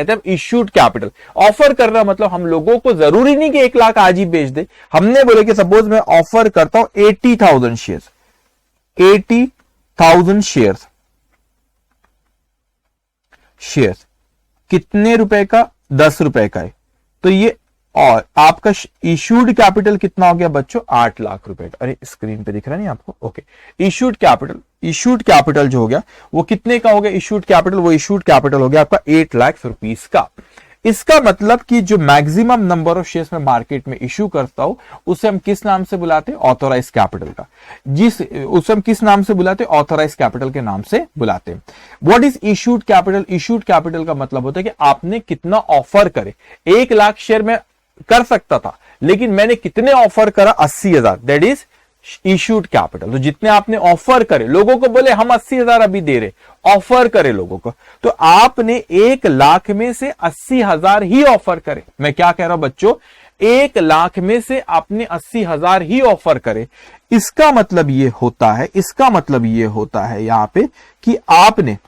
हैं इशूड कैपिटल। ऑफर करना मतलब हम लोगों को जरूरी नहीं कि 1 लाख आज ही बेच दे। हमने बोले कि सपोज मैं ऑफर करता हूं 80,000 शेयर्स, 80,000 शेयर्स कितने रुपए का? 10 रुपए का है। तो ये और आपका इशूड कैपिटल कितना हो गया बच्चों? 8 लाख रुपए का। अरे स्क्रीन पे दिख रहा नहीं आपको? ओके, इशूड कैपिटल जो हो गया वो कितने का हो गया? इशूड कैपिटल, वो इशूड कैपिटल हो गया आपका 8 लाख रुपीस का। इसका मतलब कि जो मैक्सिमम नंबर ऑफ शेयर्स में मार्केट में इशू करता हूं उसे हम किस नाम से बुलाते हैं? ऑथोराइज कैपिटल का। उसे हम किस नाम से बुलाते हैं? ऑथोराइज कैपिटल के नाम से बुलाते हैं। What is issued capital? Issued capital का मतलब होता है कि आपने कितना ऑफर करे। 1 लाख शेयर में कर सकता था, लेकिन मैंने कितने ऑफर करा? 80,000, दैट इज इशूड कैपिटल। तो जितने आपने ऑफर करे, लोगों को बोले हम 80,000 अभी दे रहे, ऑफर करे लोगों को, तो आपने 1 लाख में से 80,000 ही ऑफर करे। मैं क्या कह रहा हूं बच्चों? 1 लाख में से आपने 80,000 ही ऑफर करे। इसका मतलब ये होता है यहां पे कि आपने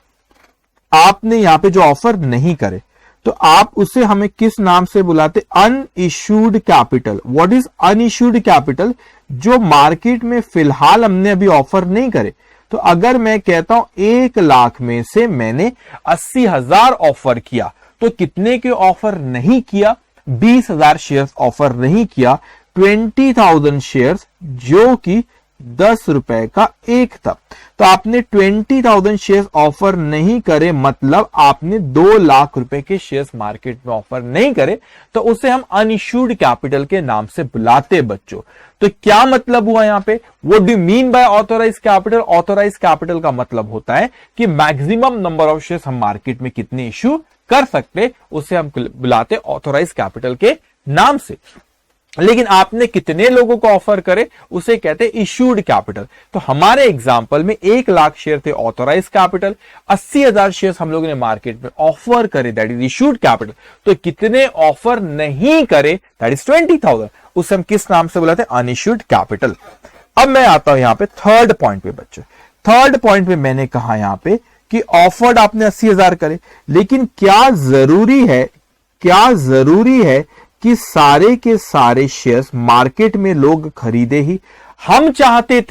यहां पे जो ऑफर नहीं करे, तो आप उसे हमें किस नाम से बुलाते? Unissued capital. What is unissued capital? जो मार्केट में फिलहाल हमने अभी ऑफर नहीं करे। तो अगर मैं कहता हूं 1 लाख में से मैंने 80,000 ऑफर किया, तो कितने के ऑफर नहीं किया? 20,000 शेयर्स ऑफर नहीं किया, 20,000 शेयर्स जो कि 10 रुपए का एक था। तो आपने 20,000 शेयर्स ऑफर नहीं करे, मतलब आपने 2 लाख रुपए के शेयर्स मार्केट में ऑफर नहीं करे, तो उसे हम अनइश्यूड कैपिटल के नाम से बुलाते बच्चों। तो क्या मतलब हुआ यहां पे? What do you mean by authorise capital? Authorise capital का मतलब होता है कि मैक्सिमम नंबर ऑफ शेयर्स हम मार्केट में कितने इश्यू कर सकते, उसे हम बुलाते ऑथोराइज कैपिटल के नाम से। लेकिन आपने कितने लोगों को ऑफर करे उसे कहते हैं इशूड कैपिटल। तो हमारे एग्जांपल में 1 लाख शेयर थे ऑथोराइज कैपिटल, 80,000 शेयर्स हम लोगों ने मार्केट में ऑफर करे, दैट इज इशूड कैपिटल। तो कितने ऑफर नहीं करे, दैट इज 20,000, उसे हम किस नाम से बुलाते हैं? Unissued capital. अब मैं आता हूं यहां पे थर्ड पॉइंट पे बच्चों। थर्ड पॉइंट पे मैंने कहा यहां पे कि ऑफर्ड आपने 80,000 करे, लेकिन क्या जरूरी है कि सारे के सारे शेयर्स मार्केट में लोग खरीदे ही? हम चाहते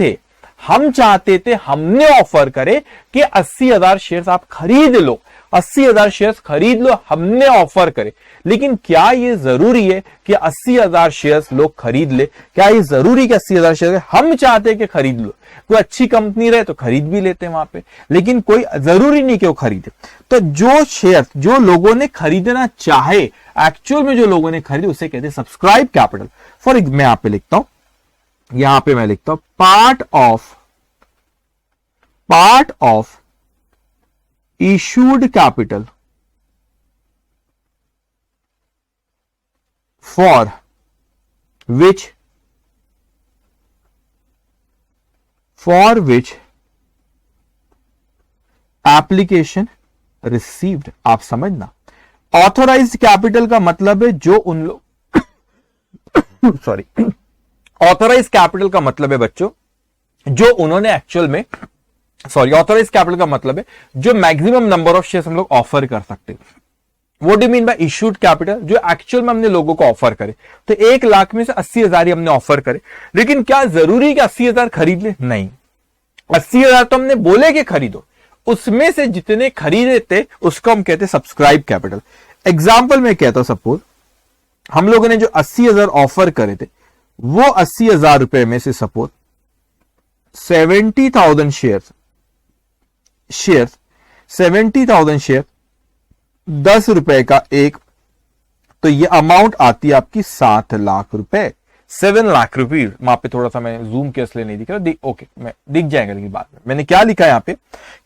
थे हमने ऑफर करे कि 80,000 शेयर्स आप खरीद लो, 80,000 शेयर्स खरीद लो, हमने ऑफर करे। लेकिन क्या ये जरूरी है कि 80,000 शेयर्स लोग खरीद ले? क्या ये जरूरी कि 80,000 शेयर हम चाहते हैं कि खरीद लो? कोई अच्छी कंपनी रहे तो खरीद भी लेते हैं वहां पे, लेकिन कोई जरूरी नहीं कि वो खरीदे। तो जो शेयर जो लोगों ने खरीदना चाहे, एक्चुअल में जो लोगों ने खरीदे, उसे कहते हैं सब्सक्राइब कैपिटल। फॉर मैं यहां पे लिखता हूं, यहां पे मैं लिखता हूं part of issued capital for which application received। आप समझना, ऑथोराइज्ड कैपिटल का मतलब है जो उन लोग सॉरी ऑथोराइज्ड कैपिटल का मतलब है बच्चों जो उन्होंने एक्चुअल में ऑथोराइज कैपिटल का मतलब है जो मैक्सिमम नंबर ऑफ शेयर्स हम लोग ऑफर कर सकते हैं। What do mean bye issued capital? जो एक्चुअल में हमने लोगों को ऑफर करे। तो 1 लाख में से 80,000 ही हमने ऑफर करे, लेकिन क्या जरूरी है कि 80,000 खरीद ले? नहीं, 80,000 तो हमने बोले कि खरीदो, उसमें से जितने खरीदे थे उसको हम कहते हैं सब्सक्राइब कैपिटल। एग्जाम्पल में कहता हूं, सपोज हम लोगों ने जो 80,000 ऑफर करे थे, वो 80,000 रुपए में से सपोज 70,000 70,000 शेयर 10 रुपए का एक, तो ये अमाउंट आती है आपकी 7 लाख रुपए, 7 लाख रुपीज। वहां पे थोड़ा सा मैं जूम के इसलिए नहीं दिख रहा, ओके मैं दिख जाएगा, लेकिन बाद में मैंने क्या लिखा है यहाँ पे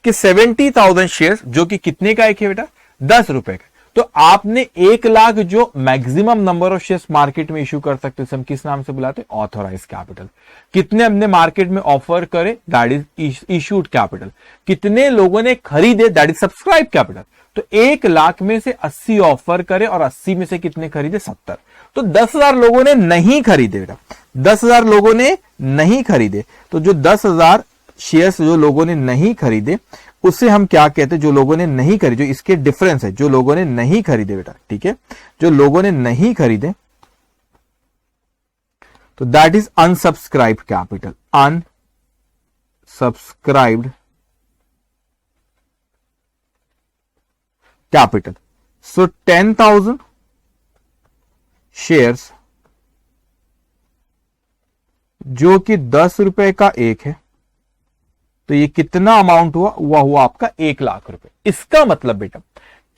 कि 70,000 शेयर जो कि कितने का एक है बेटा? 10 रुपए का। तो आपने 1 लाख जो maximum number of shares market में इश्यू कर सकते हैं, हम किस नाम से बुलाते हैं? Authorise capital. कितने हमने मार्केट में ऑफर करे? That is issued capital. कितने लोगों ने खरीदे? That is subscribe capital. तो 1 लाख में से 80 ऑफर करे और 80 में से कितने खरीदे? 70। तो 10,000 लोगों ने नहीं खरीदे बेटा, 10,000 लोगों ने नहीं खरीदे। तो जो 10,000 शेयर्स जो लोगों ने नहीं खरीदे उसे हम क्या कहते हैं? जो लोगों ने नहीं खरीदे, जो इसके डिफरेंस है, जो लोगों ने नहीं खरीदे बेटा, ठीक है, जो लोगों ने नहीं खरीदे, तो that is unsubscribed capital. Unsubscribed capital. So 10,000 shares जो कि 10 रुपए का एक है, तो ये कितना अमाउंट हुआ आपका 1 लाख रुपए। इसका मतलब बेटा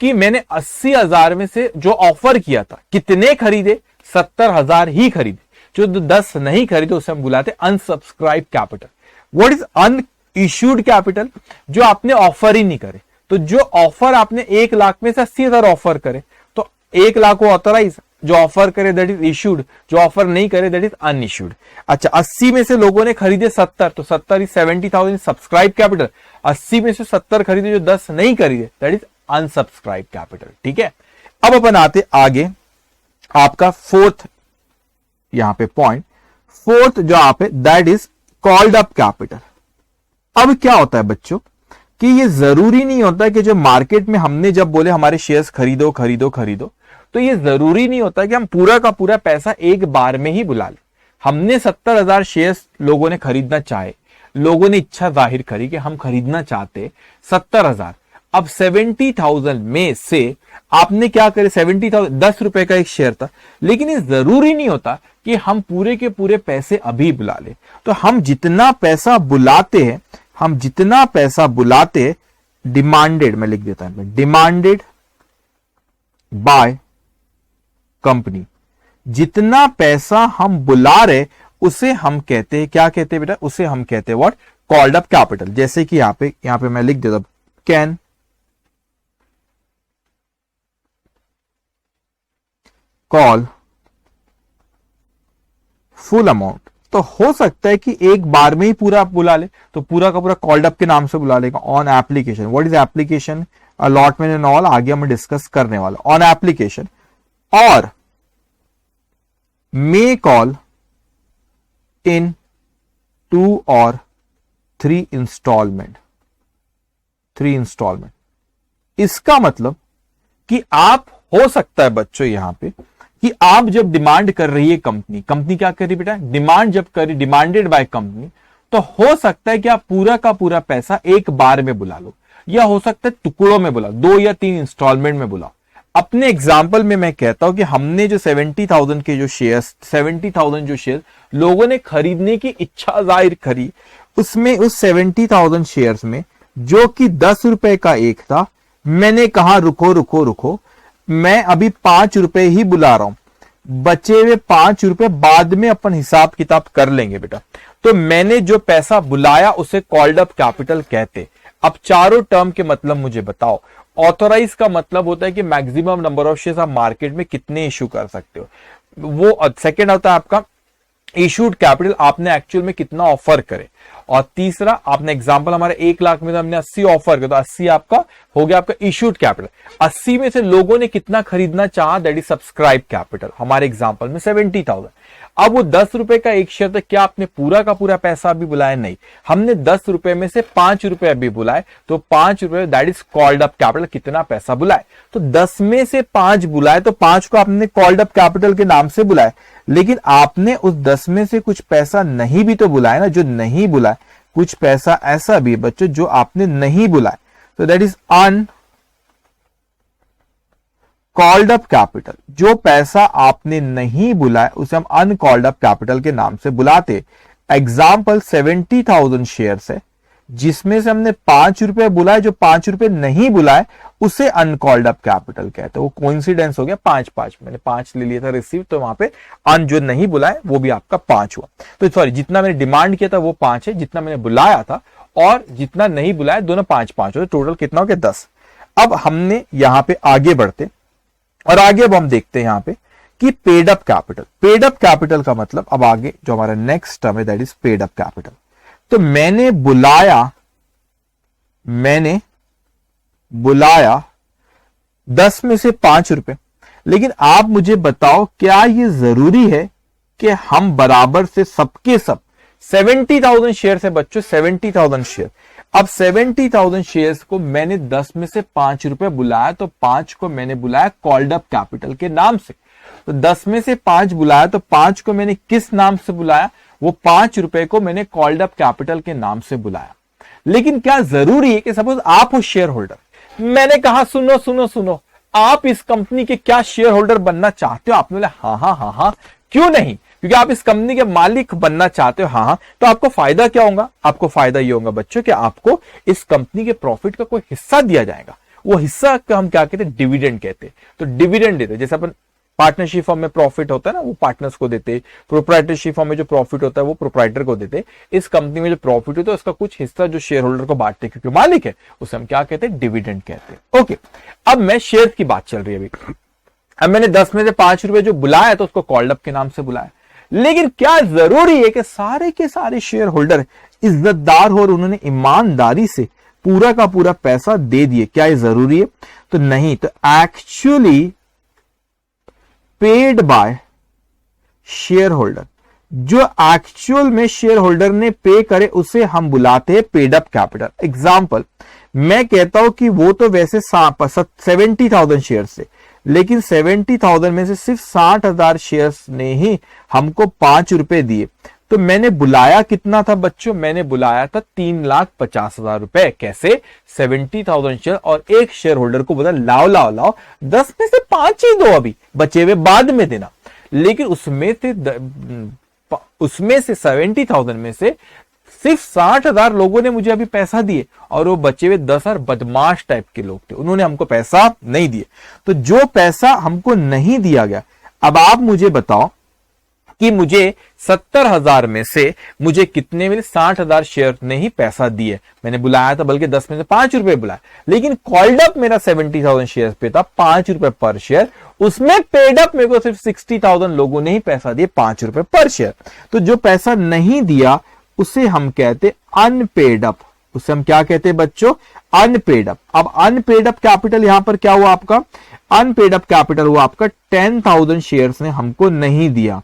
कि मैंने 80,000 में से जो ऑफर किया था, कितने खरीदे? 70,000 ही खरीदे। जो 10 नहीं खरीदे उसे हम बुलाते unsubscribe capital. What is unissued capital? जो आपने ऑफर ही नहीं करे। तो जो ऑफर आपने 1 लाख में से 80,000 ऑफर करे, तो 1 लाख को ऑथराइज, जो ऑफर करे दैट इज इश्यूड, जो ऑफर नहीं करे दैट इज अनइश्यूड। अच्छा, 80 में से लोगों ने खरीदे 70, तो 70 इज 70,000 सब्सक्राइब कैपिटल। 80 में से 70 खरीदे, जो 10 नहीं खरीदे दैट इज अनसब्सक्राइब कैपिटल। ठीक है, अब अपन आते आगे, आपका फोर्थ यहां पे पॉइंट, फोर्थ जो आप है that is called up capital. अब क्या होता है बच्चों कि ये जरूरी नहीं होता कि जो मार्केट में हमने जब बोले हमारे शेयर्स खरीदो खरीदो खरीदो, तो ये जरूरी नहीं होता कि हम पूरा का पूरा पैसा एक बार में ही बुला ले। हमने 70,000 शेयर्स लोगों ने खरीदना चाहे, लोगों ने इच्छा जाहिर करी कि हम खरीदना चाहते 70,000। अब 70,000 में से आपने क्या करे, 70,000 10 रुपए का एक शेयर था, लेकिन ये जरूरी नहीं होता कि हम पूरे के पूरे पैसे अभी बुला ले। तो हम जितना पैसा बुलाते हैं, हम जितना पैसा बुलाते हैं, डिमांडेड, मैं लिख देता हूं, डिमांडेड बाय कंपनी, जितना पैसा हम बुला रहे उसे हम कहते हैं, क्या कहते हैं बेटा? उसे हम कहते हैं व्हाट? Called up capital. जैसे कि यहां पे मैं लिख देता हूं, कैन कॉल फुल अमाउंट। तो हो सकता है कि एक बार में ही पूरा बुला ले, तो पूरा का पूरा कॉल्ड अप के नाम से बुला लेगा। On application, what is application? Allotment and all आगे हम डिस्कस करने वाला। ऑन एप्लीकेशन और मे कॉल इन 2 और 3 इंस्टॉलमेंट। इसका मतलब कि आप, हो सकता है बच्चों यहां पे कि आप जब डिमांड कर रही है कंपनी क्या कर रही बेटा? डिमांड जब करी, डिमांडेड बाय कंपनी, तो हो सकता है कि आप पूरा का पूरा पैसा एक बार में बुला लो, या हो सकता है टुकड़ों में बुला, 2 या 3 इंस्टॉलमेंट में बुलाओ। अपने एग्जाम्पल में मैं कहता हूं कि हमने जो 70,000 के जो शेयर्स 70,000 जो शेयर लोगों ने खरीदने की इच्छा जाहिर करी, उसमें उस 70,000 शेयर्स में जो कि 10 रुपए का एक था, मैंने कहा रुको रुको रुको, मैं अभी 5 रुपए ही बुला रहा हूं, बचे हुए 5 रुपए बाद में अपन हिसाब किताब कर लेंगे बेटा। तो मैंने जो पैसा बुलाया उसे कॉल्ड अप कैपिटल कहते। अब चारों टर्म के मतलब मुझे बताओ। ऑथोराइज का मतलब होता है कि मैक्सिमम नंबर ऑफ शेयर्स आप मार्केट में कितने इशू कर सकते हो, वो सेकंड होता है आपका इशूड कैपिटल, आपने एक्चुअल में कितना ऑफर करे, और तीसरा आपने एग्जांपल हमारे 1 लाख में हमने 80 ऑफर किया तो 80 आपका हो गया आपका इशूड कैपिटल। 80 में से लोगों ने कितना खरीदना चाहा, दैट इज सब्सक्राइब कैपिटल, हमारे एग्जांपल में 70,000। अब वो 10 रुपए का एक शेयर था, क्या आपने पूरा का पूरा पैसा अभी बुलाया? नहीं, हमने 10 रुपए में से 5 रुपए अभी बुलाए, तो 5 रुपए that is called up capital. कितना पैसा बुलाए? तो 10 में से 5 बुलाए, तो 5 को आपने कॉल्ड अप कैपिटल के नाम से बुलाए, लेकिन आपने उस 10 में से कुछ पैसा नहीं भी तो बुलाया ना, जो नहीं बुलाए। कुछ पैसा ऐसा भी बच्चों जो आपने नहीं बुलाए, तो that is uncalled up capital. जो पैसा आपने नहीं बुलाया उसे हम अनकॉल्ड अप कैपिटल के नाम से बुलाते। एग्जाम्पल 70,000 शेयर्स है, जिसमें से हमने 5 रुपए बुलाए, जो 5 रुपए नहीं बुलाए उसे अनकॉल्ड अप कैपिटल कहते हैं। वो कोइंसिडेंस हो गया 5-5, मैंने 5 ले लिया था रिसीव, तो वहां पे अन जो नहीं बुलाए वो भी आपका 5 हुआ। तो सॉरी, जितना मैंने डिमांड किया था वो 5 है, जितना मैंने बुलाया था और जितना नहीं बुलाया दोनों 5-5 हो, टोटल कितना हो गया 10। अब हमने यहां पे आगे बढ़ते और आगे अब हम देखते हैं यहां पे कि paid up capital. Paid up capital का मतलब अब आगे जो हमारा नेक्स्ट टर्म है that is paid up capital. तो मैंने बुलाया 10 में से 5 रुपए, लेकिन आप मुझे बताओ क्या ये जरूरी है कि हम बराबर से सबके सब 70,000 शेयर है बच्चों, 70,000 शेयर। अब 70,000 शेयर्स को मैंने 10 में से 5 रुपए बुलाया, तो 5 को मैंने बुलाया कॉल्ड अप कैपिटल के नाम से। तो 10 में से 5 बुलाया, तो 5 को मैंने किस नाम से बुलाया? वो 5 रुपए को मैंने कॉल्ड अप कैपिटल के नाम से बुलाया। लेकिन क्या जरूरी है कि सपोज आप हो शेयर होल्डर, मैंने कहा सुनो सुनो सुनो, आप इस कंपनी के क्या शेयर होल्डर बनना चाहते हो? आपने बोला हाँ हाँ हाँ हाँ, क्यों नहीं, क्योंकि आप इस कंपनी के मालिक बनना चाहते हो। हाँ, तो आपको फायदा क्या होगा? आपको फायदा ये होगा बच्चों कि आपको इस कंपनी के प्रॉफिट का कोई हिस्सा दिया जाएगा। वो हिस्सा का हम क्या कहते हैं? डिविडेंड कहते हैं। तो डिविडेंड देते, जैसे अपन पार्टनरशिप फॉर्म में प्रॉफिट होता है ना, वो पार्टनर्स को देते, प्रोप्राइटरशिप फॉर्म में जो प्रॉफिट होता है वो प्रोप्राइटर को देते। इस कंपनी में जो प्रॉफिट होता है उसका कुछ हिस्सा जो शेयर होल्डर को बांटते, क्योंकि मालिक है, उसे हम क्या कहते हैं? डिविडेंड कहते हैं। ओके, अब मैं शेयर की बात चल रही है अभी। अब मैंने 10 में से 5 रुपए जो बुलाया तो उसको कॉल्ड अप के नाम से बुलाया, लेकिन क्या जरूरी है कि सारे के सारे शेयर होल्डर इज्जतदार हो और उन्होंने ईमानदारी से पूरा का पूरा पैसा दे दिए? क्या ये जरूरी है? तो नहीं। तो actually paid by share holder, जो एक्चुअल में शेयर होल्डर ने पे करे उसे हम बुलाते हैं पेड अप कैपिटल। एग्जाम्पल, मैं कहता हूं कि वो तो वैसे 70,000 शेयर से, लेकिन 70,000 में से सिर्फ 60,000 शेयर्स ने ही हमको 5 रुपए दिए। तो मैंने बुलाया कितना था बच्चों? मैंने बुलाया था 3,50,000 रुपए। कैसे? 70,000 शेयर और एक शेयर होल्डर को बोला लाओ लाओ लाओ, 10 में से 5 ही दो, अभी बचे हुए बाद में देना। लेकिन उसमें से 70,000 में से सिर्फ 60,000 लोगों ने मुझे अभी पैसा दिए और वो बचे हुए 10,000 बदमाश टाइप के लोग थे, उन्होंने हमको पैसा नहीं दिए। तो जो पैसा हमको नहीं दिया गया, अब आप मुझे बताओ कि मुझे 70,000 में से मुझे कितने मिले? 60,000 शेयर ने ही पैसा दिए। मैंने बुलाया था बल्कि 10 में से 5 रुपए बुलाया, लेकिन कॉल्ड अप मेरा 70,000 शेयर पे था, 5 रुपए पर शेयर। उसमें पेड अप मेरे को सिर्फ 60,000 लोगों ने ही पैसा दिए, 5 रुपए पर शेयर। तो जो पैसा नहीं दिया उसे हम कहते अनपेड अप। उसे हम क्या कहते हैं बच्चों? Unpaid up. अब अनपेड अप कैपिटल यहां पर क्या हुआ आपका? अनपेड अप कैपिटल हुआ आपका 10,000 शेयर्स ने हमको नहीं दिया।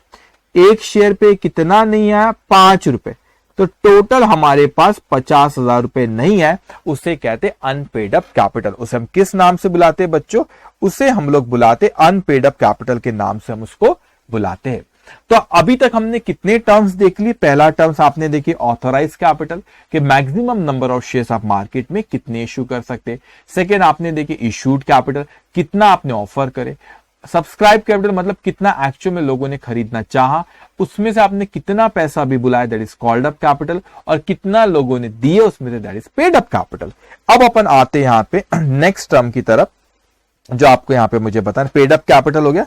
एक शेयर पे कितना नहीं आया? 5 रुपए। तो टोटल हमारे पास 50,000 रुपए नहीं है, उसे कहते अनपेड अप कैपिटल। उसे हम किस नाम से बुलाते हैं बच्चों? उसे हम लोग बुलाते अनपेड अप कैपिटल के नाम से हम उसको बुलाते हैं। तो अभी तक हमने कितने टर्म्स देख लिए? पहला टर्म्स आपने देखी ऑथोराइज कैपिटल के मैक्सिमम नंबर ऑफ शेयर्स आप मार्केट में कितने इश्यू कर सकते। सेकेंड आपने देखी इशूड कैपिटल, कितना आपने ऑफर करे। सब्सक्राइब कैपिटल मतलब कितना एक्चुअल में लोगों ने खरीदना चाहा, उसमें से आपने कितना पैसा भी बुलाया, that is called up capital, और कितना लोगों ने दिए उसमें से, that is paid up capital. अब अपन आते हैं यहां पे नेक्स्ट टर्म की तरफ, जो आपको यहां पे मुझे बताना। पेड अप कैपिटल हो गया।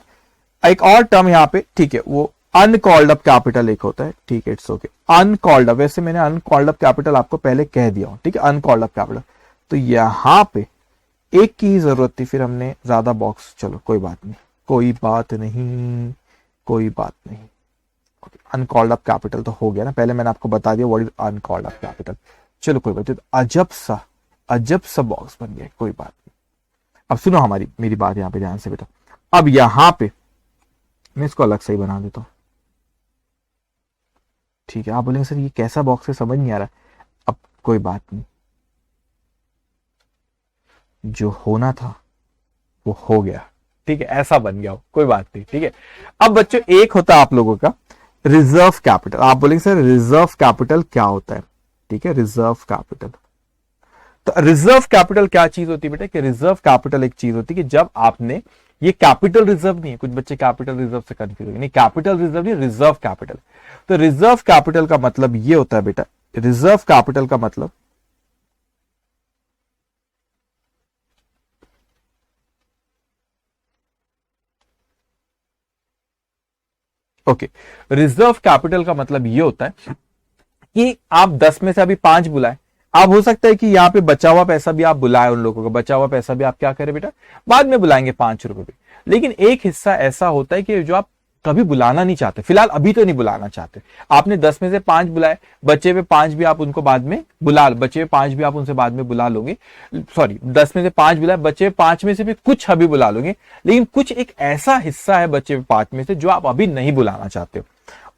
एक और टर्म यहां पे, ठीक है, वो अनकॉल्ड अप कैपिटल एक होता है, ठीक है, इट्स ओके। अनकॉल्ड अप, वैसे मैंने अनकॉल्ड अप कैपिटल आपको पहले कह दिया हूं, ठीक है, अनकॉल्ड अप कैपिटल। तो यहां पे एक की ही जरूरत थी, फिर हमने ज्यादा बॉक्स, चलो कोई बात नहीं, कोई बात नहीं, कोई बात नहीं। अनकॉल्ड अप कैपिटल तो हो गया ना, पहले मैंने आपको बता दिया what is uncalled up capital. चलो कोई बात नहीं, अजब सा बॉक्स बन गया, कोई बात नहीं। अब सुनो मेरी बात यहां पे ध्यान से बेटा। अब यहां पे मैं इसको अलग से ही बना देता हूं, ठीक है। आप बोलेंगे सर ये कैसा बॉक्स है, समझ नहीं आ रहा। अब कोई बात नहीं, जो होना था वो हो गया, ठीक है, ऐसा बन गया हो, कोई बात नहीं, ठीक है। अब बच्चों एक होता है आप लोगों का रिजर्व कैपिटल। आप बोलेंगे सर रिजर्व कैपिटल क्या होता है, ठीक है, रिजर्व कैपिटल। तो रिजर्व कैपिटल क्या चीज होती है बेटा? कि रिजर्व कैपिटल एक चीज होती है कि जब आपने, ये कैपिटल रिजर्व नहीं है, कुछ बच्चे कैपिटल रिजर्व से कंफ्यूज हो, नहीं, कैपिटल रिजर्व नहीं, रिजर्व कैपिटल। तो रिजर्व कैपिटल का मतलब ये होता है बेटा, रिजर्व कैपिटल का मतलब ओके, रिजर्व कैपिटल का मतलब ये होता है कि आप 10 में से अभी 5 बुलाए, आप हो सकता है कि यहां पे बचा हुआ पैसा भी आप बुलाए, उन लोगों का बचा हुआ पैसा भी आप क्या करें बेटा, बाद में बुलाएंगे 5 रुपए भी। लेकिन एक हिस्सा ऐसा होता है कि जो आप कभी बुलाना नहीं चाहते, फिलहाल अभी तो नहीं बुलाना चाहते। आपने 10 में से 5 बुलाए, बचे हुए 5 भी आप उनको बाद में बचे हुए 5 भी आप उनसे बाद में बुला लोगे। सॉरी, 10 में से 5 बुलाए, बचे हुए 5 में से भी कुछ अभी बुला लोगे, लेकिन कुछ एक ऐसा हिस्सा है बचे हुए 5 में से जो आप अभी नहीं बुलाना चाहते हो,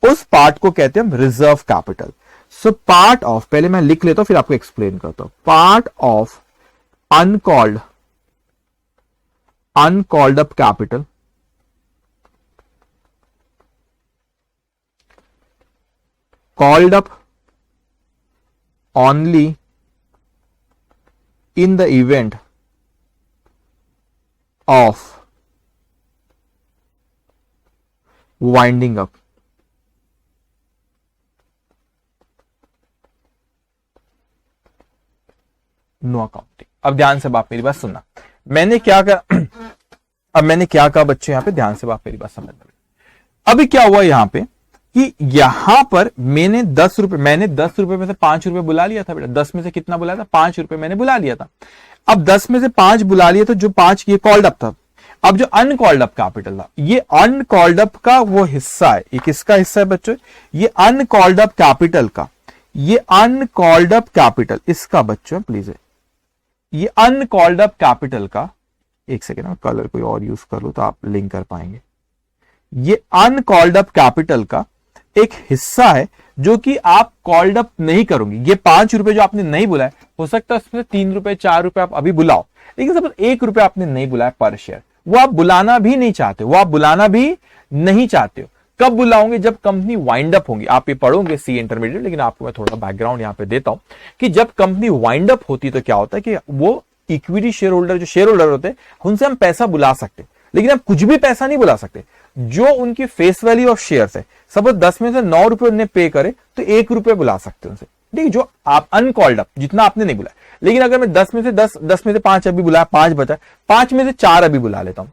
उस पार्ट को कहते हैं हम reserve capital. So part of, पहले मैं लिख लेता हूं फिर आपको एक्सप्लेन करता हूं। Part of uncalled up capital called up only in the event of winding up. No accounting. अब ध्यान से बाप मेरी बात सुनना, मैंने क्या कहा, अब मैंने क्या कहा बच्चों, यहां पे ध्यान से बाप मेरी बात समझना। अभी क्या हुआ यहां पे कि यहां पर मैंने 10 रुपए में से 5 रुपए बुला लिया था बेटा। 10 में से कितना बुलाया था? 5 रुपए मैंने बुला लिया था। अब 10 में से 5 बुला लिया तो जो 5 ये कॉल्ड अप था। अब जो अनकॉल्ड अप कैपिटल था, ये अनकॉल्ड अप का वो हिस्सा है, ये किसका हिस्सा है बच्चों? ये अनकॉल्ड अप कैपिटल का, ये अनकॉल्ड अप कैपिटल इसका बच्चों प्लीज, ये अनकॉल्ड अप कैपिटल का, एक सेकेंड में कलर कोई और यूज कर लो तो आप लिंक कर पाएंगे। ये अनकॉल्ड अप कैपिटल का एक हिस्सा है जो कि आप कॉल्ड अप नहीं करोगे। ये 5 रुपए जो आपने नहीं बुलाए, हो सकता है उसमें 3 रुपए 4 रुपए आप अभी बुलाओ, लेकिन सपोज 1 रुपए आपने नहीं बुलाया पर शेयर, वो आप बुलाना भी नहीं चाहते, वो आप बुलाना भी नहीं चाहते हो। कब बुलाओगे? जब कंपनी वाइंड अप होंगी। आप ये पढ़ोगे सी इंटरमीडिएट, लेकिन आपको मैं थोड़ा बैकग्राउंड यहां पे देता हूं कि जब कंपनी वाइंड अप होती तो क्या होता है कि वो इक्विटी शेयर होल्डर, जो शेयर होल्डर होते हैं, उनसे हम पैसा बुला सकते, लेकिन हम कुछ भी पैसा नहीं बुला सकते। जो उनकी फेस वैल्यू ऑफ शेयर्स है, सपोज 10 में से 9 रुपए उन्हें पे करे तो 1 रुपए बुला सकते हैं उनसे, ठीक है, जो आप अनकॉल्ड अप, जितना आपने नहीं बुलाया। लेकिन अगर मैं 10 में से 5 अभी बुलाया, 5 बचा, 5 में से 4 अभी बुला लेता हूं,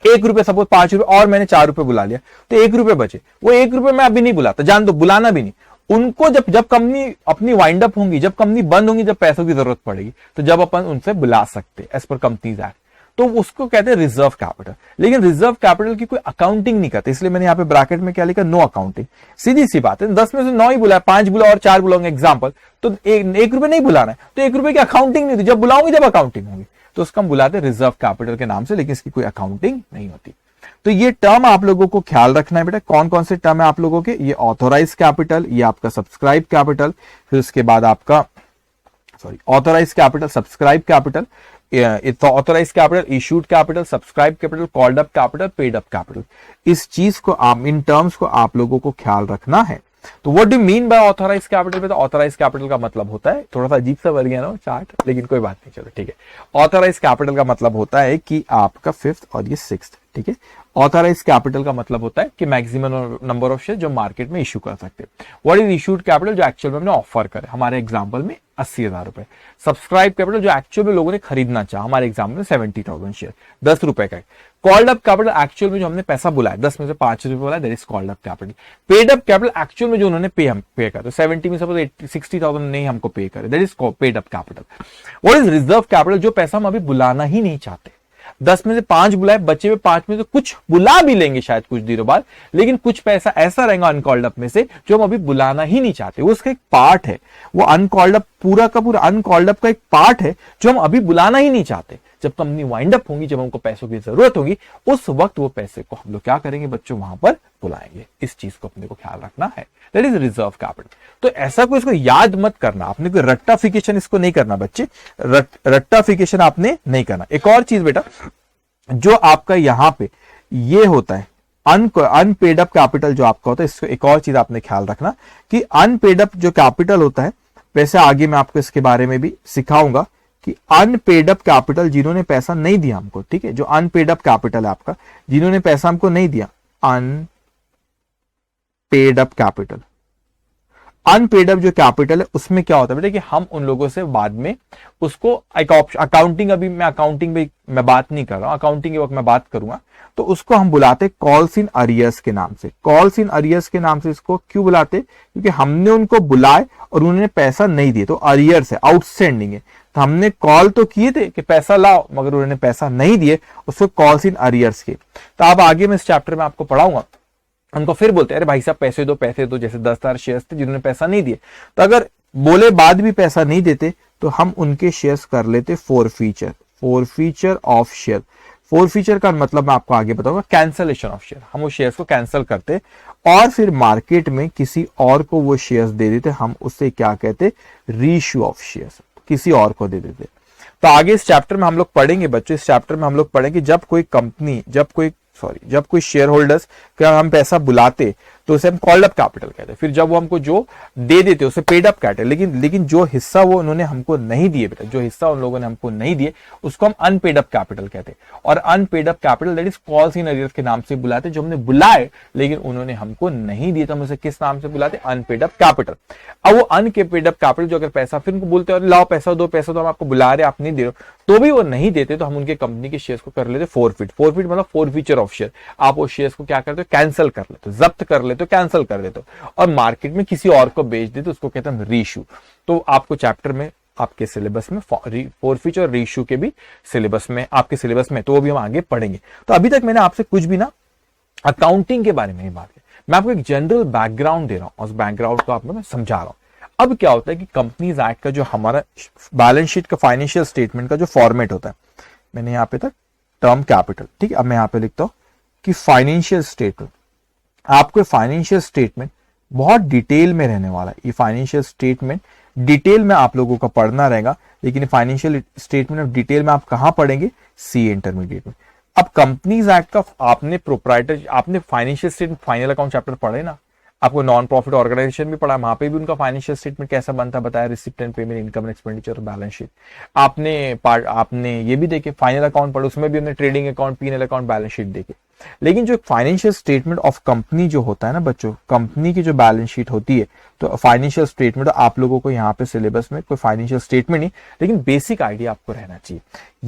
1 रुपए, सपोज 5 रुपए और मैंने 4 रुपए बुला लिया तो 1 रुपए बचे, वो 1 रुपए मैं अभी नहीं बुलाता, जान दो, बुलाना भी नहीं उनको। जब कंपनी अपनी वाइंड अप होंगी, जब कंपनी बंद होंगी, जब पैसों की जरूरत पड़ेगी, तो जब अपन उनसे बुला सकते एज पर कंपनीज एक्ट, तो उसको कहते हैं रिजर्व कैपिटल। लेकिन रिजर्व कैपिटल की कोई अकाउंटिंग नहीं करते, इसलिए मैंने यहां पे ब्रैकेट में क्या लिखा? No accounting. सीधी सी बात है, 10 में से 9 ही बुलाया, 5 बुला और 4 बुलाओगे एग्जाम्पल, तो 1 रुपए नहीं बुलाना है, तो 1 रुपए की अकाउंटिंग नहीं होती। जब बुलाओगे जब अकाउंटिंग होगी, तो उसका हम बुलाते हैं रिजर्व कैपिटल के नाम से, लेकिन इसकी कोई अकाउंटिंग नहीं होती। तो ये टर्म आप लोगों को ख्याल रखना है बेटा। कौन कौन से टर्म है आप लोगों के? ये ऑथोराइज कैपिटल, ये आपका सब्सक्राइब कैपिटल, फिर उसके बाद आपका authorise capital, subscribe capital, authorise capital, issued capital, subscribe capital, called up capital, paid up capital. इस चीज को आप, इन टर्म्स को आप लोगों को ख्याल रखना है। तो what do mean by authorise capital पे, तो ऑथराइज कैपिटल का मतलब होता है, थोड़ा सा अजीब सा बन गया ना चार्ट, लेकिन कोई बात नहीं, चलो ठीक है। ऑथराइज कैपिटल का मतलब होता है कि आपका फिफ्थ और ये सिक्स्थ, ठीक है। ऑथराइज कैपिटल का मतलब होता है कि मैक्सिमम नंबर ऑफ शेयर जो मार्केट में इशू कर सकते हैं। व्हाट इज इशूड कैपिटल, जो एक्चुअल में हमने ऑफर करे, हमारे एग्जांपल में 80,000 रुपए। सब्सक्राइब कैपिटल, जो एक्चुअल में लोगों ने खरीदना चाहा, हमारे एग्जांपल में 70,000 शेयर, 10 रुपए का। कॉल्ड अप कैपिटल, एक्चुअल में जो हमने पैसा बुलाया, 10 में से 5 रुपए बुलाया, that is called up capital. Paid up capital, actual में जो उन्होंने पे कर, तो 70 में सपोज 60,000 नहीं हमको पे करे, that is paid up capital. What is reserve capital, जो पैसा हम अभी बुलाना ही नहीं चाहते, 10 में से 5 बुलाए, बचे हुए 5 में से कुछ बुला भी लेंगे शायद कुछ दिनों बाद, लेकिन कुछ पैसा ऐसा रहेगा अनकॉल्ड अप में से जो हम अभी बुलाना ही नहीं चाहते, वो उसका एक पार्ट है, वो अनकॉल्ड अप पूरा का पूरा अनकॉल्ड अप का एक पार्ट है जो हम अभी बुलाना ही नहीं चाहते। जब कंपनी वाइंड अप होंगी, जब हमको पैसों की जरूरत होगी, उस वक्त वो पैसे को हम लोग क्या करेंगे बच्चों, वहां पर बुलाएंगे। इस चीज को अपने को ख्याल रखना है, दैट इज रिजर्व कैपिटल। तो ऐसा कोई इसको याद मत करना, आपने कोई रट्टाफिकेशन इसको नहीं करना बच्चे, रट्टाफिकेशन आपने नहीं करना। एक और चीज बेटा, जो आपका यहां पे ये होता है अनपेड अप कैपिटल जो आपका होता है, इसको एक और चीज आपने ख्याल रखना कि अनपेड अप जो कैपिटल होता है, वैसे आगे मैं आपको इसके बारे में भी सिखाऊंगा कि अनपेड अप कैपिटल जिन्होंने पैसा नहीं दिया हमको, ठीक है, जो अनपेड अप कैपिटल है आपका, जिन्होंने पैसा हमको नहीं दिया, unpaid up capital. Unpaid up जो कैपिटल है उसमें क्या होता है बेटा कि हम उन लोगों से बाद में उसको अकाउंटिंग, अभी मैं अकाउंटिंग में मैं बात नहीं कर रहा हूं, अकाउंटिंग के वक्त मैं बात करूंगा, तो उसको हम बुलाते कॉल्स इन अरियर्स के नाम से। कॉल्स इन अरियर्स के नाम से इसको क्यों बुलाते, क्योंकि हमने उनको बुलाए और उन्होंने पैसा नहीं दिए, तो अरियर्स है, आउटस्टैंडिंग है, तो हमने कॉल तो किए थे कि पैसा लाओ, मगर उन्होंने पैसा नहीं दिए, उसको कॉल्स इन अरियर्स के। तो अब आगे मैं इस चैप्टर में आपको पढ़ाऊंगा, उनको फिर बोलते हैं अरे भाई साहब पैसे दो, जैसे 10,000 शेयर्स थे जिन्होंने पैसा नहीं दिए, तो अगर बोले बाद भी पैसा नहीं देते तो हम उनके शेयर्स कर लेते फोरफीचर ऑफ शेयर। फोरफीचर का मतलब मैं आपको आगे बताऊंगा, कैंसलेशन ऑफ शेयर, हम उस शेयर्स को कैंसिल करते और फिर मार्केट में किसी और को वो शेयर्स दे देते, हम उससे क्या कहते, रीइश्यू ऑफ शेयर्स, किसी और को दे देते। तो आगे इस चैप्टर में हम लोग पढ़ेंगे बच्चों, इस चैप्टर में हम लोग पढ़ेंगे जब कोई कंपनी, जब कोई शेयर होल्डर्स का हम पैसा बुलाते तो उसे हम कॉल्ड अप कैपिटल कहते हैं, फिर जब वो हमको जो दे देते उसे पेड अप कैपिटल, लेकिन जो हिस्सा वो उन्होंने हमको नहीं दिए बेटा, जो हिस्सा उन लोगों ने हमको नहीं दिए उसको हम अनपेड अप कैपिटल कहते हैं। और unpaid up capital that is calls in arrears के नाम से बुलाते, जो हमने बुलाए लेकिन उन्होंने हमको नहीं दिए, तो हम उसे किस नाम से बुलाते, अनपेड अप कैपिटल। अब वो अनपेड अप कैपिटल जो अगर पैसा फिर उनको बोलते हैं लाओ पैसा दो, पैसा तो हम आपको बुला रहे, आप नहीं दे रहे हो, तो भी वो नहीं देते, तो हम उनके कंपनी के शेयर्स को कर लेते फोरफिट मतलब फोरफीचर ऑफ शेयर। आप वो शेयर्स को क्या करते हो, कैंसिल कर लेते हो, जब्त कर लेते हो, कैंसिल कर देते हो और मार्केट में किसी और को बेच देते, उसको कहते हैं रीइश्यू। तो आपको चैप्टर में आपके सिलेबस में फोरफीचर और रीइश्यू के भी सिलेबस में, आपके सिलेबस में, तो वो भी हम आगे पढ़ेंगे। तो अभी तक मैंने आपसे कुछ भी ना अकाउंटिंग के बारे में ही बात की, मैं आपको एक जनरल बैकग्राउंड दे रहा हूं, उस बैकग्राउंड को आपको मैं समझा रहा हूं। अब क्या होता है कि कंपनीज एक्ट का जो हमारा बैलेंस शीट का फाइनेंशियल स्टेटमेंट का जो फॉर्मेट होता है, मैंने यहां पे तक टर्म कैपिटल, ठीक है, अब मैं यहां पे लिखता हूं कि फाइनेंशियल स्टेटमेंट, आपको फाइनेंशियल स्टेटमेंट बहुत डिटेल में रहने वाला है। ये फाइनेंशियल स्टेटमेंट डिटेल में आप लोगों का पढ़ना रहेगा, लेकिन फाइनेंशियल स्टेटमेंट ऑफ डिटेल में आप कहां पढ़ेंगे, सी इंटरमीडिएट में। अब कंपनीज एक्ट का आपने प्रोप्राइटर, आपने financial statement final account chapter पढ़े ना, आपको नॉन प्रॉफिट ऑर्गेनाइजेशन भी पढ़ा, वहां पे भी उनका फाइनेंशियल स्टेटमेंट कैसा बनता है बताया, receipt and payment, income expenditure, balance sheet. आपने ये भी देखे, फाइनल अकाउंट पढ़ा, उसमें भी हमने trading account, PNL account, balance sheet देखे। लेकिन जो फाइनेंशियल स्टेटमेंट ऑफ कंपनी जो होता है ना बच्चों, कंपनी की जो बैलेंस शीट होती है, तो फाइनेंशियल स्टेटमेंट आप लोगों को यहाँ पे सिलेबस में कोई फाइनेंशियल स्टेटमेंट नहीं, लेकिन बेसिक आइडिया आपको रहना चाहिए।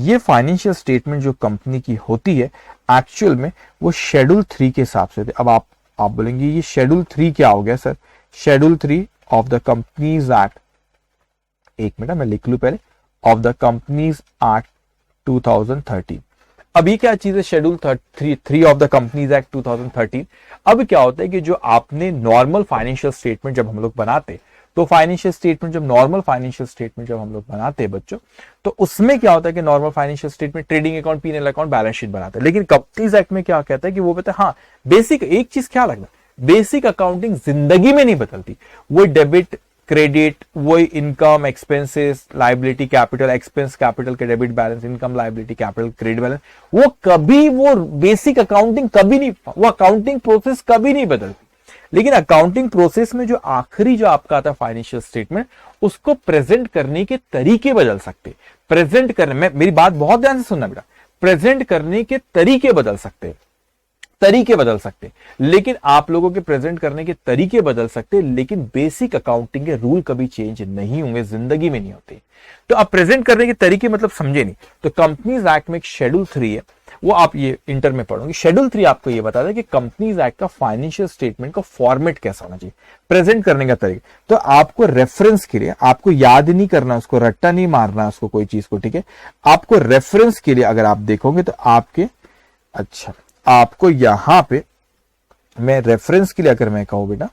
ये फाइनेंशियल स्टेटमेंट जो कंपनी की होती है एक्चुअल में वो शेड्यूल 3 के हिसाब से। अब आप बोलेंगे ये शेड्यूल 3 क्या हो गया sir, schedule 3 of the companies act, एक मिनट मैं लिख लूं पहले, ऑफ द कंपनीज एक्ट 2013। अभी क्या चीज है, schedule 3 of the companies act 2013। अब क्या होता है कि जो आपने नॉर्मल फाइनेंशियल स्टेटमेंट जब हम लोग बनाते, तो फाइनेंशियल स्टेटमेंट जब नॉर्मल फाइनेंशियल स्टेटमेंट जब हम लोग बनाते हैं बच्चों, तो उसमें क्या होता है कि normal financial statement, trading account, PNL account, balance sheet बनाते हैं। लेकिन कंपनीज एक्ट में क्या कहता है कि वो बताए हाँ बेसिक, एक चीज ख्याल रखना, बेसिक अकाउंटिंग जिंदगी में नहीं बदलती, वो डेबिट क्रेडिट, वही income, expenses, liability, capital, expense capital के debit balance, income liability capital credit balance, वो कभी वो बेसिक अकाउंटिंग कभी नहीं, वो अकाउंटिंग प्रोसेस कभी नहीं बदलती। लेकिन अकाउंटिंग प्रोसेस में जो आखिरी जो आपका आता है फाइनेंशियल स्टेटमेंट, उसको प्रेजेंट करने के तरीके बदल सकते, प्रेजेंट करने में, मेरी बात बहुत ध्यान से सुनना बेटा, प्रेजेंट करने के तरीके बदल सकते, तरीके बदल सकते, लेकिन आप लोगों के प्रेजेंट करने के तरीके बदल सकते, लेकिन बेसिक अकाउंटिंग के रूल कभी चेंज नहीं होंगे, जिंदगी में नहीं होते। तो आप प्रेजेंट करने के तरीके मतलब समझे नहीं, तो कंपनीज एक्ट में एक शेड्यूल 3 है, वो आप ये इंटर में पढ़ोगे। शेड्यूल 3 आपको ये बताता है कि कंपनीज एक्ट का फाइनेंशियल स्टेटमेंट का फॉर्मेट कैसा होना चाहिए, प्रेजेंट करने का तरीका। तो आपको रेफरेंस के लिए, आपको याद नहीं करना, उसको रट्टा नहीं मारना उसको कोई चीज को, ठीक है। आपको रेफरेंस के लिए अगर आप देखोगे तो आपके, अच्छा आपको यहां पे मैं रेफरेंस के लिए अगर मैं कहूं बेटा,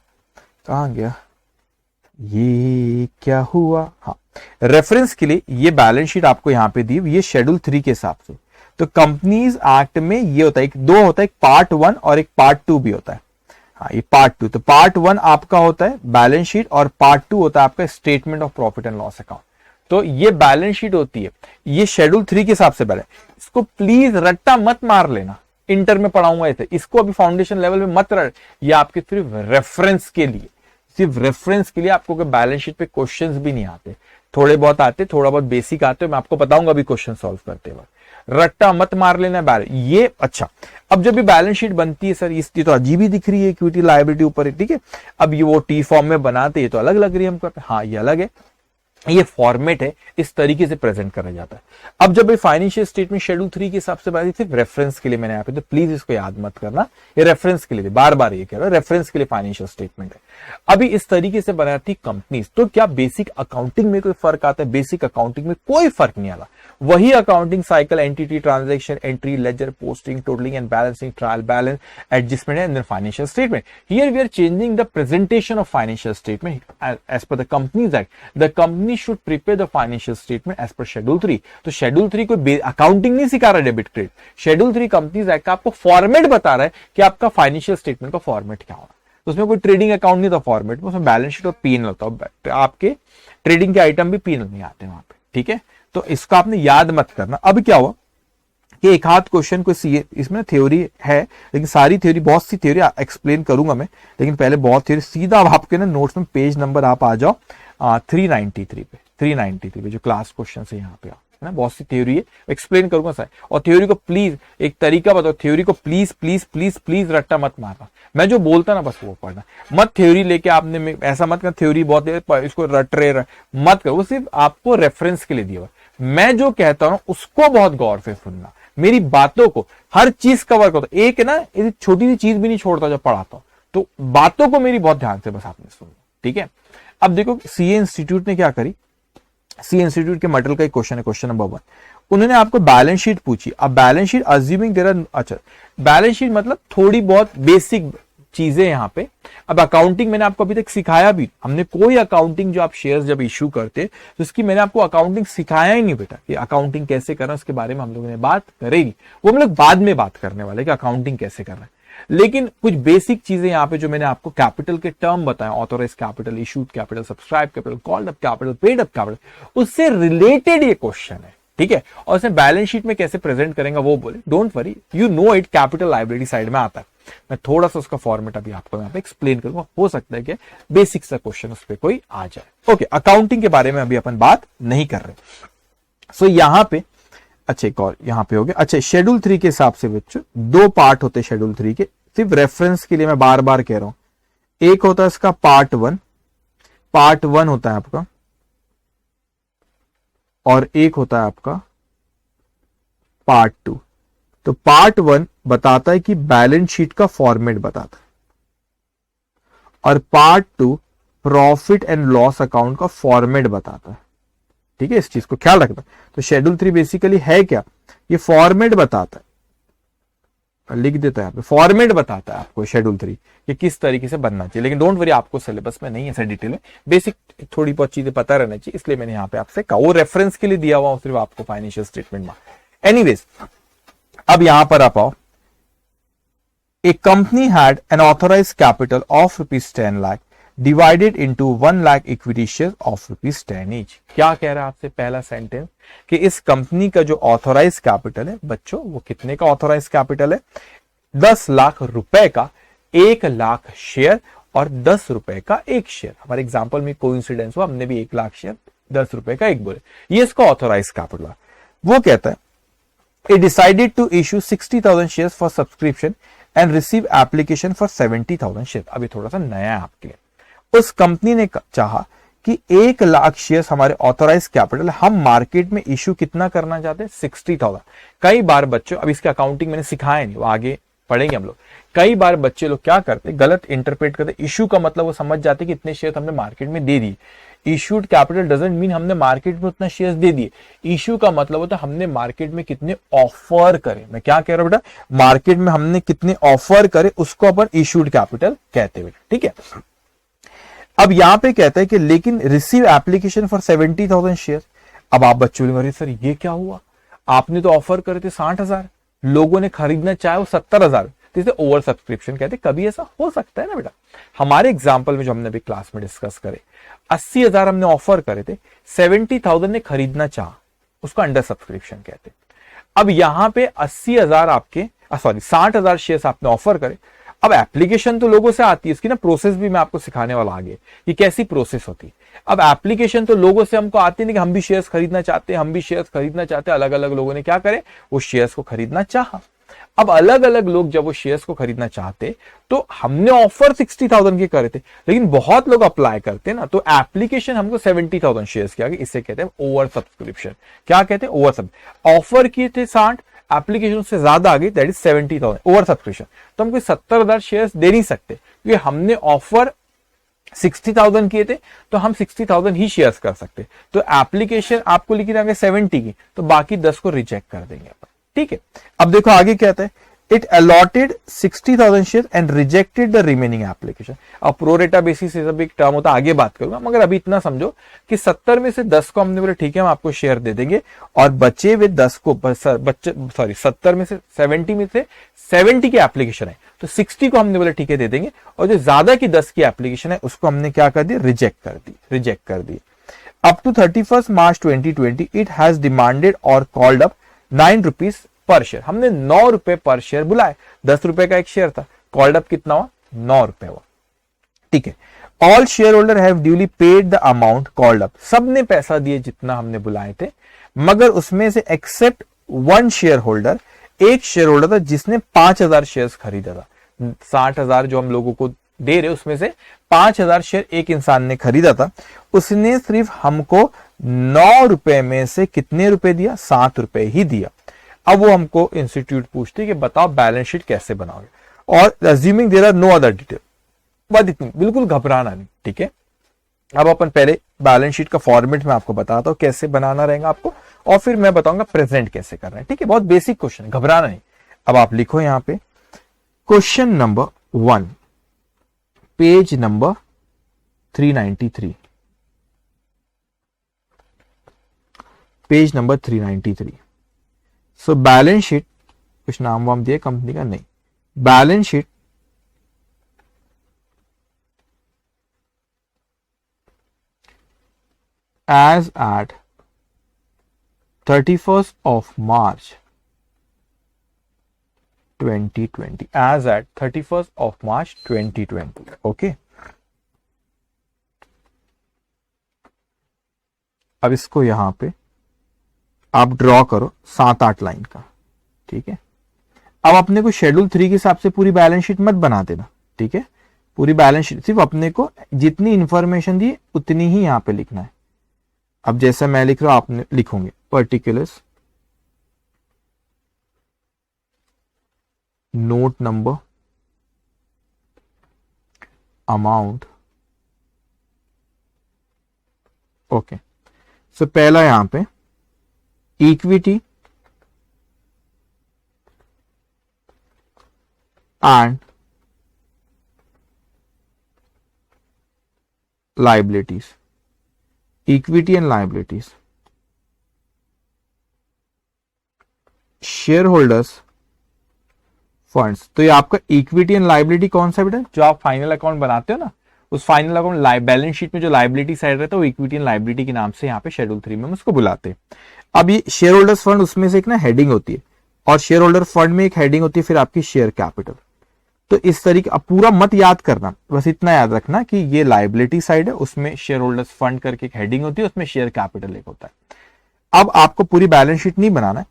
कहां गया ये, क्या हुआ, हाँ रेफरेंस के लिए ये बैलेंस शीट आपको यहां पे दी, ये शेड्यूल 3 के हिसाब से। तो कंपनीज एक्ट में ये होता है, एक दो होता है, एक पार्ट 1 और एक पार्ट 2 भी होता है। हाँ ये पार्ट 2, तो पार्ट 1 आपका होता है बैलेंस शीट और पार्ट 2 होता है आपका statement of profit and loss account. तो ये बैलेंस शीट होती है, ये शेड्यूल 3 के हिसाब से बैलेंस, इसको प्लीज रट्टा मत मार लेना, इंटर में पढ़ाऊंगा ऐसे, इसको अभी फाउंडेशन लेवल में मत रट, ये आपके सिर्फ रेफरेंस के लिए, सिर्फ रेफरेंस के लिए। आपको बैलेंस शीट पे क्वेश्चंस भी नहीं आते, थोड़े बहुत आते, थोड़ा बहुत बेसिक आते, मैं आपको बताऊंगा अभी क्वेश्चन सॉल्व करते वक्त, रट्टा मत मार लेना बैलेंस ये। अच्छा अब जब भी बैलेंस शीट बनती है सर, इसकी तो अजीब ही दिख रही है, इक्विटी लायबिलिटी ऊपर है, ठीक है। अब ये वो टी फॉर्म में बनाते, ये तो अलग लग रही है हमको, हाँ ये अलग है, ये फॉर्मेट है, इस तरीके से प्रेजेंट करा जाता है। अब जब ये फाइनेंशियल स्टेटमेंट शेड्यूल 3 के हिसाब से बनाई, सिर्फ रेफरेंस के लिए मैंने यहाँ पे, तो प्लीज इसको याद मत करना, ये रेफरेंस के लिए, बार बार ये कह रहा हूं, रेफरेंस के लिए फाइनेंशियल स्टेटमेंट है। अभी इस तरीके से बनाती थी कंपनीज। तो क्या बेसिक अकाउंटिंग में कोई फर्क आता है? बेसिक अकाउंटिंग में कोई फर्क नहीं आता, वही accounting cycle, entity, transaction, entry, ledger, posting, totalling and balancing, trial balance, adjustment and then financial statement. Here we are changing the presentation of financial statement as per the companies act. The company should prepare the financial statement as per schedule 3। तो schedule 3 कोई accounting नहीं सिखा रहा debit credit, schedule 3 companies act का आपको format बता रहा है कि आपका फाइनेंशियल स्टेटमेंट का फॉर्मेट क्या होगा। तो उसमें कोई ट्रेडिंग अकाउंट नहीं था फॉर्मेट में, उसमें बैलेंस शीट और पीएनएल होता है, आपके ट्रेडिंग के आइटम भी पीएनएल नहीं आते वहां पे, ठीक है। तो इसका आपने याद मत करना। अब क्या हुआ कि एक हाथ क्वेश्चन को सीए, इसमें थ्योरी है, लेकिन सारी थ्योरी, बहुत सी थ्योरी एक्सप्लेन करूंगा मैं, लेकिन पहले बहुत थ्योरी, सीधा अब आपके ना नोट्स में पेज नंबर आप आ जाओ 393 पे, 393 पे जो क्लास क्वेश्चन है यहाँ पे है ना, बहुत सी थ्योरी है, एक्सप्लेन करूंगा सर। और थ्योरी को प्लीज एक तरीका बताओ, थ्योरी को प्लीज प्लीज प्लीज प्लीज रट्टा मत मारना, मैं जो बोलता ना बस वो पढ़ना मत। थ्योरी लेके आपने ऐसा मत कर, थ्योरी बहुत इसको रट रहे मत करो, वो सिर्फ आपको रेफरेंस के लिए दिया हुआ। मैं जो कहता हूं उसको बहुत गौर से सुनना, मेरी बातों को हर चीज कवर करो, एक ना छोटी सी चीज भी नहीं छोड़ता जब पढ़ाता हूं, तो बातों को मेरी बहुत ध्यान से बस आपने सुनना, ठीक है। अब देखो सीए इंस्टीट्यूट ने क्या करी, सीए इंस्टीट्यूट के मटेरियल का एक क्वेश्चन है, क्वेश्चन नंबर 1, उन्होंने आपको बैलेंस शीट पूछी। अब balance sheet assuming there are, अच्छा बैलेंस शीट मतलब थोड़ी बहुत बेसिक चीजें यहाँ पे। अब अकाउंटिंग मैंने आपको अभी तक सिखाया भी, हमने कोई अकाउंटिंग जो आप शेयर्स जब इश्यू करते तो उसकी मैंने आपको अकाउंटिंग सिखाया ही नहीं बेटा, कि अकाउंटिंग कैसे करना उसके बारे में हम लोगों ने बात करेगी, वो हम लोग बाद में बात करने वाले कि अकाउंटिंग कैसे करना है। लेकिन कुछ बेसिक चीजें यहाँ पे जो मैंने आपको कैपिटल के टर्म बताए, authorise capital, issued capital, subscribe capital, called up capital, paid up capital, उससे रिलेटेड ये क्वेश्चन है, ठीक है। और उसमें बैलेंस शीट में कैसे प्रेजेंट करेंगे वो बोले, don't worry, you know it, capital liability side में आता है। मैं थोड़ा सा उसका फॉर्मेट अभी आपको यहाँ पे एक्सप्लेन करूंगा, हो सकता है कि बेसिक सा क्वेश्चन उस पर कोई आ जाए। ओके, अकाउंटिंग के बारे में अभी अपन बात नहीं कर रहे। सो यहाँ पे अच्छा एक और यहाँ पे हो गया। अच्छा शेड्यूल 3 के हिसाब से बच्चों 2 पार्ट होते हैं शेड्यूल 3 के, सिर्फ रेफरेंस के लिए मैं बार बार कह रहा हूं। एक होता है इसका पार्ट 1, पार्ट 1 होता है आपका, और एक होता है आपका पार्ट 2। तो पार्ट 1 बताता है कि बैलेंस शीट का फॉर्मेट बताता है, और part 2 profit and loss account का फॉर्मेट बताता है, ठीक है। इस चीज को ख्याल रखना। तो शेड्यूल 3 बेसिकली है क्या, ये फॉर्मेट बताता है, लिख देता है फॉर्मेट बताता है आपको शेड्यूल 3 कि किस तरीके से बनना चाहिए। लेकिन डोंट वरी, आपको सिलेबस में नहीं ऐसा डिटेल में, बेसिक थोड़ी बहुत चीजें पता रहना चाहिए, इसलिए मैंने यहाँ पे आपसे कहा, वो रेफरेंस के लिए दिया हुआ सिर्फ आपको फाइनेंशियल स्टेटमेंट में। एनीवेज अब यहां पर आप आओ, a company had an authorise capital of ₹10 lakh divided into 1 lakh equity share of ₹10 each. क्या कह रहा है आपसे पहला सेंटेंस कि इस कंपनी का जो ऑथोराइज कैपिटल है बच्चों, वो कितने का ऑथोराइज कैपिटल है? 10 लाख रुपए का 1 लाख शेयर और 10 रुपए का एक शेयर। हमारे एग्जाम्पल में कोइंसिडेंस हुआ, हमने भी 1 लाख शेयर 10 रुपए का एक बोले, ये इसका ऑथोराइज कैपिटल है। वो कहता है it decided to issue 60,000 shares for subscription and receive application for 70,000 shares। अभी थोड़ा सा नया है आपके लिए। उस कंपनी ने चाहा कि 1 लाख शेयर्स हमारे ऑथोराइज कैपिटल, हम मार्केट में इश्यू कितना करना चाहते हैं? 60,000। कई बार बच्चों, अब इसका अकाउंटिंग मैंने सिखाया नहीं, वो आगे पढ़ेंगे हम लोग। कई बार बच्चे लोग क्या करते, गलत इंटरप्रेट करते। इश्यू का मतलब वो समझ जाते कि इतने शेयर हमने मार्केट में दे दिए। इश्यूड कैपिटल डजंट मीन हमने मार्केट में उतना शेयर्स दे दिए। इश्यू का मतलब होता है हमने मार्केट में कितने ऑफर करे। मैं क्या कह रहा हूं बेटा, मार्केट में हमने कितने ऑफर करे उसको अपन इश्यूड कैपिटल कहते हैं बेटा, ठीक है। अब यहां पे कहता है कि लेकिन रिसीव एप्लीकेशन फॉर 70,000 शेयर। अब आप बच्चों बोलेंगे सर ये क्या हुआ, आपने तो ऑफर करे थे 60,000, लोगों ने खरीदना चाहे वो 70,000, तो इसे ओवर सब्सक्रिप्शन कहते हैं। कभी ऐसा हो सकता है ना बेटा। हमारे एग्जाम्पल में जो हमने अभी क्लास में डिस्कस करे, 80,000 हमने ऑफर करे थे, 70,000 ने खरीदना चाहा, उसको अंडर सब्सक्रिप्शन कहते हैं। अब यहां पे 80,000 आपके 60,000 शेयर्स आपने ऑफर करे। अब एप्लीकेशन तो लोगों से आती है, इसकी ना प्रोसेस भी मैं आपको सिखाने वाला आगे कि कैसी प्रोसेस होती है। अब एप्लीकेशन तो लोगों से हमको आती नहीं कि हम भी शेयर्स खरीदना चाहते हैं, हम भी शेयर्स खरीदना चाहते हैं। अलग अलग लोगों ने क्या करे, वो शेयर्स को खरीदना चाहा। अब अलग अलग लोग जब वो शेयर्स को खरीदना चाहते, तो हमने ऑफर 60,000 के करे थे, लेकिन बहुत लोग अप्लाई करते ना, तो एप्लीकेशन हमको 70,000 शेयर्स के आगे, इसे कहते हैं ओवर सब्सक्रिप्शन। क्या कहते हैं? ओवर सब। ऑफर किए थे 60, एप्लीकेशन से ज्यादा आ गई, दैट इज 70,000 ओवर सब्सक्रिप्शन। तो हम कोई 70,000 शेयर्स दे नहीं सकते, क्योंकि हमने ऑफर 60,000 किए थे, तो हम 60,000 ही शेयर्स कर सकते। तो एप्लीकेशन आपको लिखी आगे 70 की, तो बाकी 10 को रिजेक्ट कर देंगे अपन, ठीक है। अब देखो आगे क्या कहता है, it allotted 60,000 share and rejected the remaining application. अब प्रोरेटा बेसिस से सब एक टर्म होता है, आगे बात करूंगा, मगर अभी इतना समझो कि 70 में से 10 को हमने बोले ठीक है हम आपको शेयर दे देंगे, और बचे हुए 10 को 70 में से 70 की एप्लीकेशन है, तो 60 को हमने बोले ठीक है दे देंगे, और जो ज्यादा की 10 की एप्लीकेशन है उसको हमने क्या कर दिया, रिजेक्ट कर दी। Up to 31 March 2020 it has demanded और called up 9 rupees per share. हमने 9 रुपए पर शेयर बुलाए, 10 रुपए का एक शेयर था, कॉल्ड अप कितना हुआ, 9 रुपए हुआ, ठीक है। All share holder have duly paid the amount called up. सबने पैसा दिए जितना हमने बुलाए थे, मगर उसमें से एक्सेप्ट 1 शेयर होल्डर, एक शेयर होल्डर था जिसने 5,000 शेयर खरीदा था। 60,000 जो हम लोगों को दे रहे उसमें से 5,000 शेयर एक इंसान ने खरीदा था, उसने सिर्फ हमको 9 रुपए में से कितने रुपए दिया, 7 रुपए ही दिया। अब वो हमको इंस्टीट्यूट पूछती है कि बताओ बैलेंस शीट कैसे बनाओगे, और assuming there are no other detail. बात इतनी, बिल्कुल घबराना नहीं, ठीक है। अब अपन पहले बैलेंस शीट का फॉर्मेट में आपको बताता हूं कैसे बनाना रहेगा आपको, और फिर मैं बताऊंगा प्रेजेंट कैसे करना है, ठीक है। बहुत बेसिक क्वेश्चन, घबराना नहीं। अब आप लिखो यहां पे question number 1, page number 393, page number 393। So balance sheet, कुछ नाम वाम दिए कंपनी का, नहीं, balance sheet as at 31st of March 2020, as at 31st of March 2020, okay। अब इसको यहां पे आप ड्रॉ करो 7-8 लाइन का, ठीक है। अब अपने को शेड्यूल 3 के हिसाब से पूरी बैलेंस शीट मत बना देना, ठीक है। पूरी बैलेंस शीट सिर्फ अपने को जितनी इंफॉर्मेशन दी उतनी ही यहां पे लिखना है। अब जैसे मैं लिख रहा हूं आपने लिखोगे particulars, note number, amount, okay. So पहला यहां पे equity and liabilities, equity and liabilities, shareholders funds. तो ये आपका इक्विटी एंड लाइबिलिटी कौन सा बेटा, जो आप फाइनल अकाउंट बनाते हो ना, उस फाइनल अकाउंट बैलेंस शीट में जो लाइबिलिटी साइड रहता है वो इक्विटी एंड लाइबिलिटी के नाम से यहाँ पे शेड्यूल 3 में हम उसको बुलाते हैं। अब ये शेयर होल्डर्स फंड, उसमें से एक ना हेडिंग होती है, और शेयर होल्डर फंड में एक हेडिंग होती है फिर आपकी शेयर कैपिटल। तो इस तरीके, अब पूरा मत याद करना, बस इतना याद रखना कि ये लाइबिलिटी साइड है, उसमें शेयर होल्डर्स फंड करके एक हेडिंग होती है, उसमें शेयर कैपिटल एक होता है। अब आपको पूरी बैलेंस शीट नहीं बनाना है।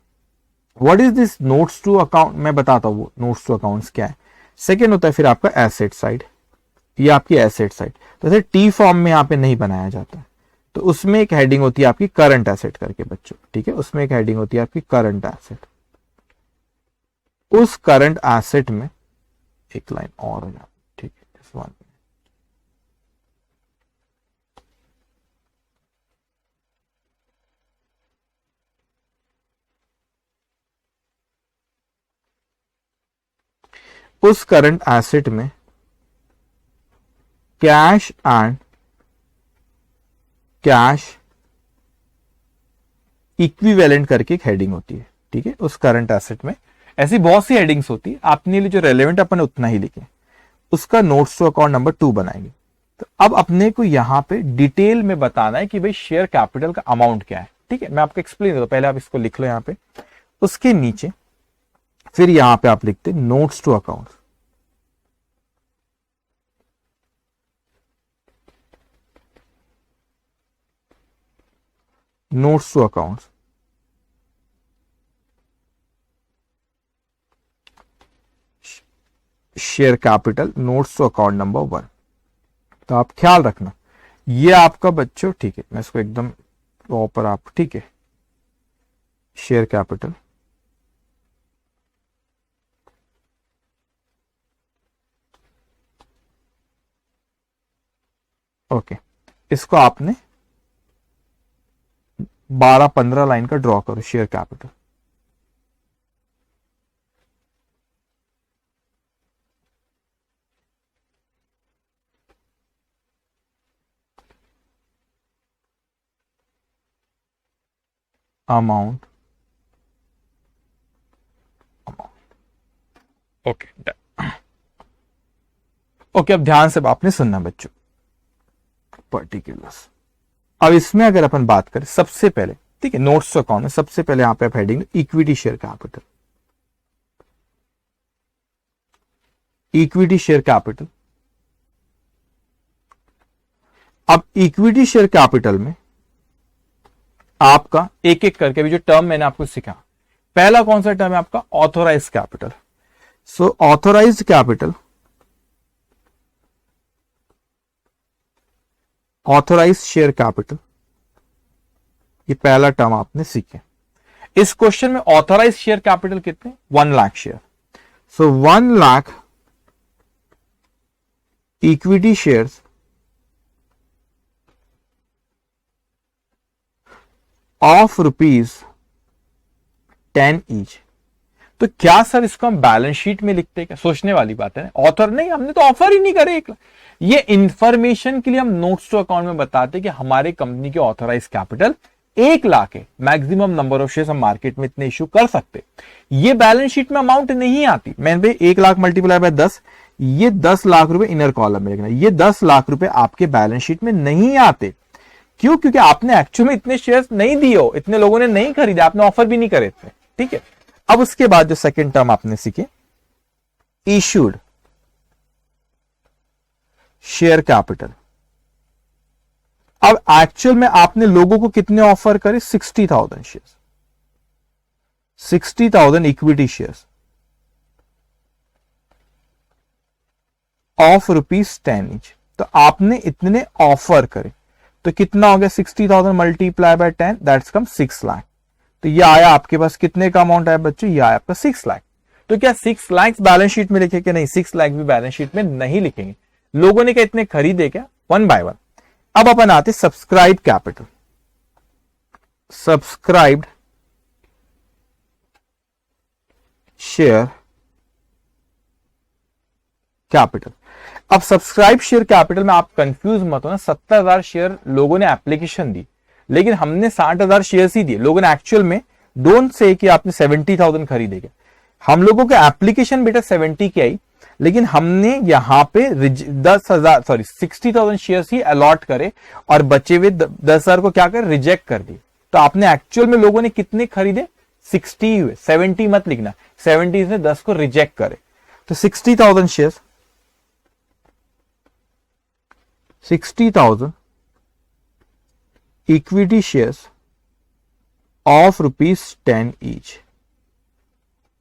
What is this notes to account, मैं बताता हूं वो नोट्स टू अकाउंट्स क्या है। सेकेंड होता है फिर आपका एसेट साइड, ये आपकी एसेट साइड, तो ऐसे टी फॉर्म में यहाँ पे नहीं बनाया जाता है, तो उसमें एक हेडिंग होती है आपकी करंट एसेट करके बच्चों, ठीक है, उसमें एक हेडिंग होती है आपकी करंट एसेट। उस करंट एसेट में एक लाइन और हो जाती, ठीक है, इस वन में उस करंट एसेट में कैश एंड कैश इक्विवेलेंट करके एक हेडिंग होती है, ठीक है, उस करंट एसेट में। ऐसी बहुत सी हेडिंग्स होती है, अपने लिए जो रेलेवेंट अपन उतना ही लिखें, उसका नोट्स टू अकाउंट नंबर 2 बनाएंगे। तो अब अपने को यहां पे डिटेल में बताना है कि भाई शेयर कैपिटल का अमाउंट क्या है, ठीक है, मैं आपको एक्सप्लेन करता हूं, पहले आप इसको लिख लो यहां पे, उसके नीचे फिर यहां पे आप लिखते notes to account. Notes to accounts, share capital notes to account number 1। तो आप ख्याल रखना ये आपका बच्चों, ठीक है, मैं इसको एकदम प्रॉपर आप, ठीक है, शेयर कैपिटल ओके, इसको आपने 12-15 लाइन का ड्रॉ करो share capital. Amount okay okay, अब ध्यान से आपने सुनना बच्चों, पर्टिकुलर्स। अब इसमें अगर अपन बात करें सबसे पहले, ठीक है, नोट्स टू अकाउंट में सबसे पहले यहां पे आप heading equity share capital, equity share capital. अब इक्विटी शेयर कैपिटल में आपका एक एक करके, अभी जो टर्म मैंने आपको सिखा, पहला कौन सा टर्म है आपका, authorise capital. So authorise capital, authorise share capital, ये पहला टर्म आपने सीखे। इस क्वेश्चन में ऑथोराइज शेयर कैपिटल कितने, 1 lakh share. So 1 lakh equity shares of ₹10 each. तो क्या सर इसको हम बैलेंस शीट में लिखते हैं क्या, सोचने वाली बात है। ऑथर नहीं, हमने तो ऑफर ही नहीं करे। ये इंफॉर्मेशन के लिए हम नोट्स टू अकाउंट में बताते हैं कि हमारे कंपनी के ऑथराइज कैपिटल 1 लाख है, मैक्सिमम नंबर ऑफ शेयर्स हम मार्केट में इतने इशू कर सकते। ये बैलेंस शीट में अमाउंट नहीं आती। मैंने 1 लाख मल्टीप्लाई बाय 10, ये 10 लाख रुपए इनर कॉलम में लिखना। ये 10 लाख रुपए आपके बैलेंस शीट में नहीं आते। क्यों? क्योंकि आपने एक्चुअल में इतने शेयर्स नहीं दिए हो, इतने लोगों ने नहीं खरीदे, आपने ऑफर भी नहीं करे थे। ठीक है, अब उसके बाद जो सेकेंड टर्म आपने सीखे, इश्यूड शेयर कैपिटल। अब एक्चुअल में आपने लोगों को कितने ऑफर करे, 60,000 shares, 60,000 equity shares of ₹10 each. तो आपने इतने ऑफर करे, तो कितना हो गया, 60,000 मल्टीप्लाई बाय 10, दैट्स कम 6 लाख। तो ये आया आपके पास, कितने का अमाउंट आया बच्चों, ये आया आपका 6 लाख। तो क्या 6 लाख बैलेंस शीट में लिखे कि नहीं? 6 लाख भी बैलेंस शीट में नहीं लिखेंगे। लोगों ने क्या इतने खरीदे क्या, 1 बाय 1। अब अपन आते subscribe capital, subscribed share capital. अब सब्सक्राइब शेयर कैपिटल में आप कंफ्यूज मत हो ना। 70,000 शेयर लोगों ने एप्लीकेशन दी, लेकिन हमने 60,000 शेयर ही दिए। लोगों ने एक्चुअल में, डोंट से कि आपने 70,000 खरीदेगा। हम लोगों के एप्लीकेशन बेटा 70 की आई, लेकिन हमने यहाँ पे 60,000 शेयर्स ही अलॉट करे और बचे हुए 10,000 को क्या कर रिजेक्ट कर दी। तो आपने एक्चुअल में लोगों ने कितने खरीदे 60 हुए, 70 मत लिखना, 70 से 10 को रिजेक्ट करे। तो 60,000 shares, 60,000 equity shares of ₹10 each,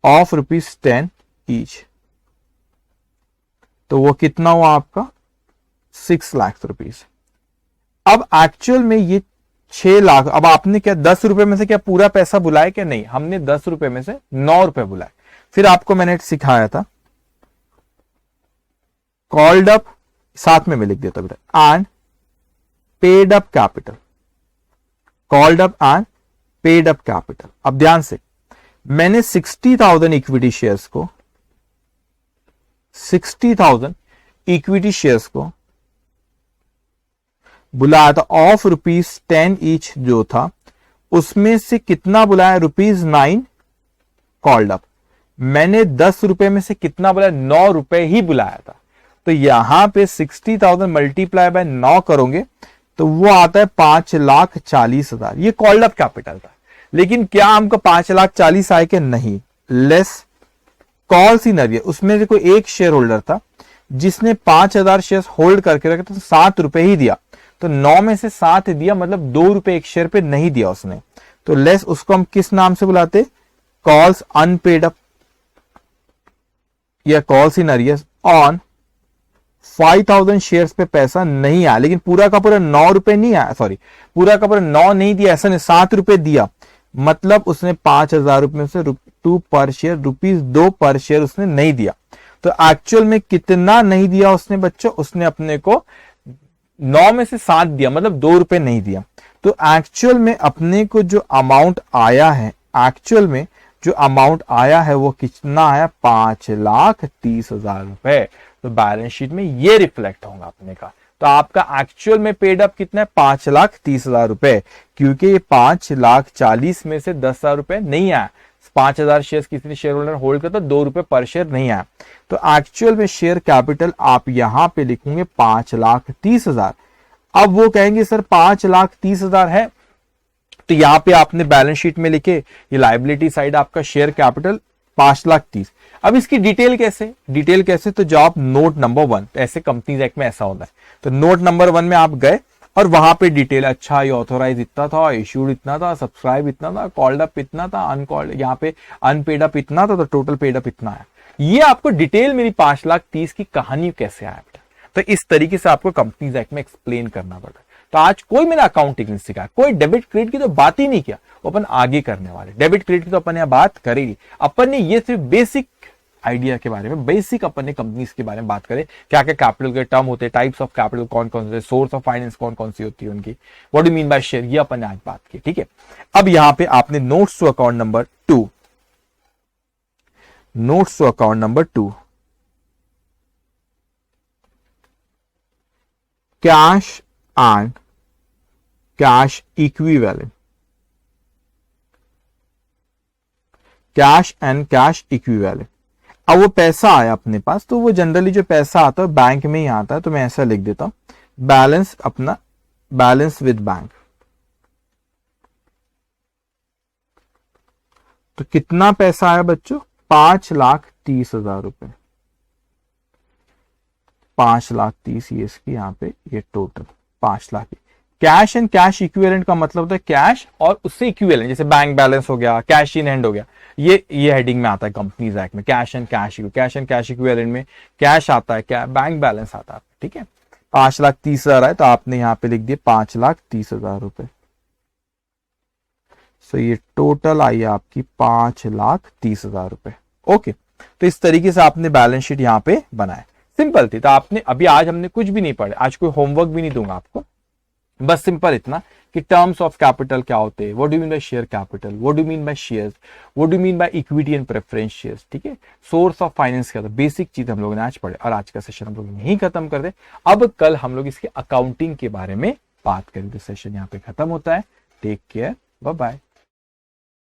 of ₹10 each. तो वो कितना हुआ आपका 6 लाख रुपीस। अब एक्चुअल में ये 6 लाख, अब आपने क्या 10 रुपए में से क्या पूरा पैसा बुलाया क्या? नहीं, हमने 10 रुपए में से 9 रुपए बुलाए। फिर आपको मैंने सिखाया था कॉल्ड अप, साथ में मैं लिख देता बेटा, and paid up capital, called up and paid up capital. अब ध्यान से, मैंने 60,000 इक्विटी शेयर्स को, 60,000 इक्विटी शेयर्स को बुलाया था ऑफ ₹10 ईच जो था, उसमें से कितना बुलाया ₹9 कॉल्ड अप। मैंने 10 रुपए में से कितना बुलाया 9 रुपए ही बुलाया था। तो यहां पे 60,000 मल्टीप्लाई बाय 9 करोगे तो वो आता है 5,40,000। ये कॉल्ड अप कैपिटल था। लेकिन क्या हमको 5,40,000 आए कि नहीं? लेस कॉल सिनेरियो, उसमें से कोई एक शेयर होल्डर था जिसने 5,000 शेयर होल्ड करके रखे, तो 7 रुपए ही दिया। तो 9 में से 7 दिया, मतलब 2 रुपए एक शेयर पे नहीं दिया उसने। तो लेस उसको हम किस नाम से बुलाते? कॉल्स अनपेड अप या कॉल सिनेरियो ऑन 5,000 शेयर्स पे पैसा नहीं आया, लेकिन पूरा का पूरा 9 रुपए नहीं आया, सॉरी पूरा का पूरा 9 नहीं दिया, ऐसा नहीं 7 रुपए दिया, मतलब उसने 5,000 रुपए में से ₹2 पर शेयर, ₹2 पर शेयर उसने नहीं दिया। तो एक्चुअल में कितना नहीं दिया उसने बच्चों? उसने अपने को 9 में से 7 दिया, मतलब 2 रुपए नहीं दिया। तो एक्चुअल में अपने को जो अमाउंट आया है, एक्चुअल में जो अमाउंट आया है वो कितना आया? 5,30,000 रुपए। तो बैलेंस शीट में ये रिफ्लेक्ट होगा अपने का। तो आपका एक्चुअल में पेड अप कितना है? 5,30,000 रुपए, क्योंकि ये 5,40,000 में से 10,000 रुपए नहीं आया। 5,000 शेयर किसी ने शेयर होल्डर होल्ड करता, 2 रुपए पर शेयर नहीं आया। तो एक्चुअल में शेयर कैपिटल आप यहां पे लिखेंगे 5,30,000। अब वो कहेंगे सर 5,30,000 है, तो यहां पे आपने बैलेंस शीट में लिखे ये लायबिलिटी साइड आपका शेयर कैपिटल 5,30,000। अब इसकी डिटेल कैसे? डिटेल कैसे? तो जो आप नोट नंबर 1, ऐसे कंपनीज एक्ट में ऐसा होता है, तो नोट नंबर 1 में आप गए और वहां पे डिटेल, अच्छा ये ऑथोराइज इतना था, इश्यूड इतना था, सब्सक्राइब इतना था, कॉल्ड अप इतना था, अनकॉल्ड यहाँ पे अनपेड अप इतना था, तो टोटल पेड अप इतना है। ये आपको डिटेल मेरी 5,30,000 की कहानी कैसे आया बेटा, तो इस तरीके से आपको कंपनीज एक्ट में एक्सप्लेन करना पड़ता है। तो आज कोई मैंने अकाउंटिंग नहीं सिखाया, कोई डेबिट क्रेडिट की तो बात ही नहीं किया, वो अपन आगे करने वाले। डेबिट क्रेडिट की तो अपन यहाँ बात करेगी, अपन ने ये सिर्फ बेसिक आइडिया के बारे में, बेसिक अपन ने कंपनीज के बारे में बात करें, क्या क्या कैपिटल के टर्म होते हैं, टाइप्स ऑफ कैपिटल कौन कौन से, सोर्स ऑफ फाइनेंस कौन कौन सी होती है उनकी, what do mean bye share, ये अपन ने आज बात की। ठीक है, अब यहां पे आपने notes to account number 2, notes to account number 2, cash and cash equivalent, cash and cash equivalent. अब वो पैसा आया अपने पास, तो वो जनरली जो पैसा आता है बैंक में ही आता है, तो मैं ऐसा लिख देता हूं बैलेंस, अपना बैलेंस विद बैंक। तो कितना पैसा आया बच्चों? 5,30,000 रुपए, 5,30,000 ये इसकी यहाँ पे ये total 5 lakh. Cash and cash equivalent का मतलब होता है कैश और उससे इक्विवेलेंट, जैसे बैंक बैलेंस हो गया, कैश इन हैंड हो गया, ये हेडिंग में आता है कंपनीज एक्ट में। कैश एंड कैश इक्विवेलेंट में कैश आता है, क्या बैंक बैलेंस आता है। ठीक है, 5,30,000 है, तो आपने यहां पे लिख दिया 5,30,000 रुपए। सो ये टोटल आई आपकी 5,30,000 रुपए। ओके, तो इस तरीके से आपने बैलेंस शीट यहां पे बनाया, सिंपल थी। तो आपने अभी आज हमने कुछ भी नहीं पढ़े, आज कोई होमवर्क भी नहीं दूंगा आपको, बस सिंपल इतना कि टर्म्स ऑफ कैपिटल क्या होते हैं, what do mean bye share capital, what do mean by shares, what do mean by equity and preference shares. ठीक है, सोर्स ऑफ फाइनेंस क्या था, बेसिक चीज हम लोगों ने आज पढ़े, और आज का सेशन हम लोग यहीं खत्म कर दे। अब कल हम लोग इसके अकाउंटिंग के बारे में बात करेंगे। सेशन यहाँ पे खत्म होता है। Take care, bye bye.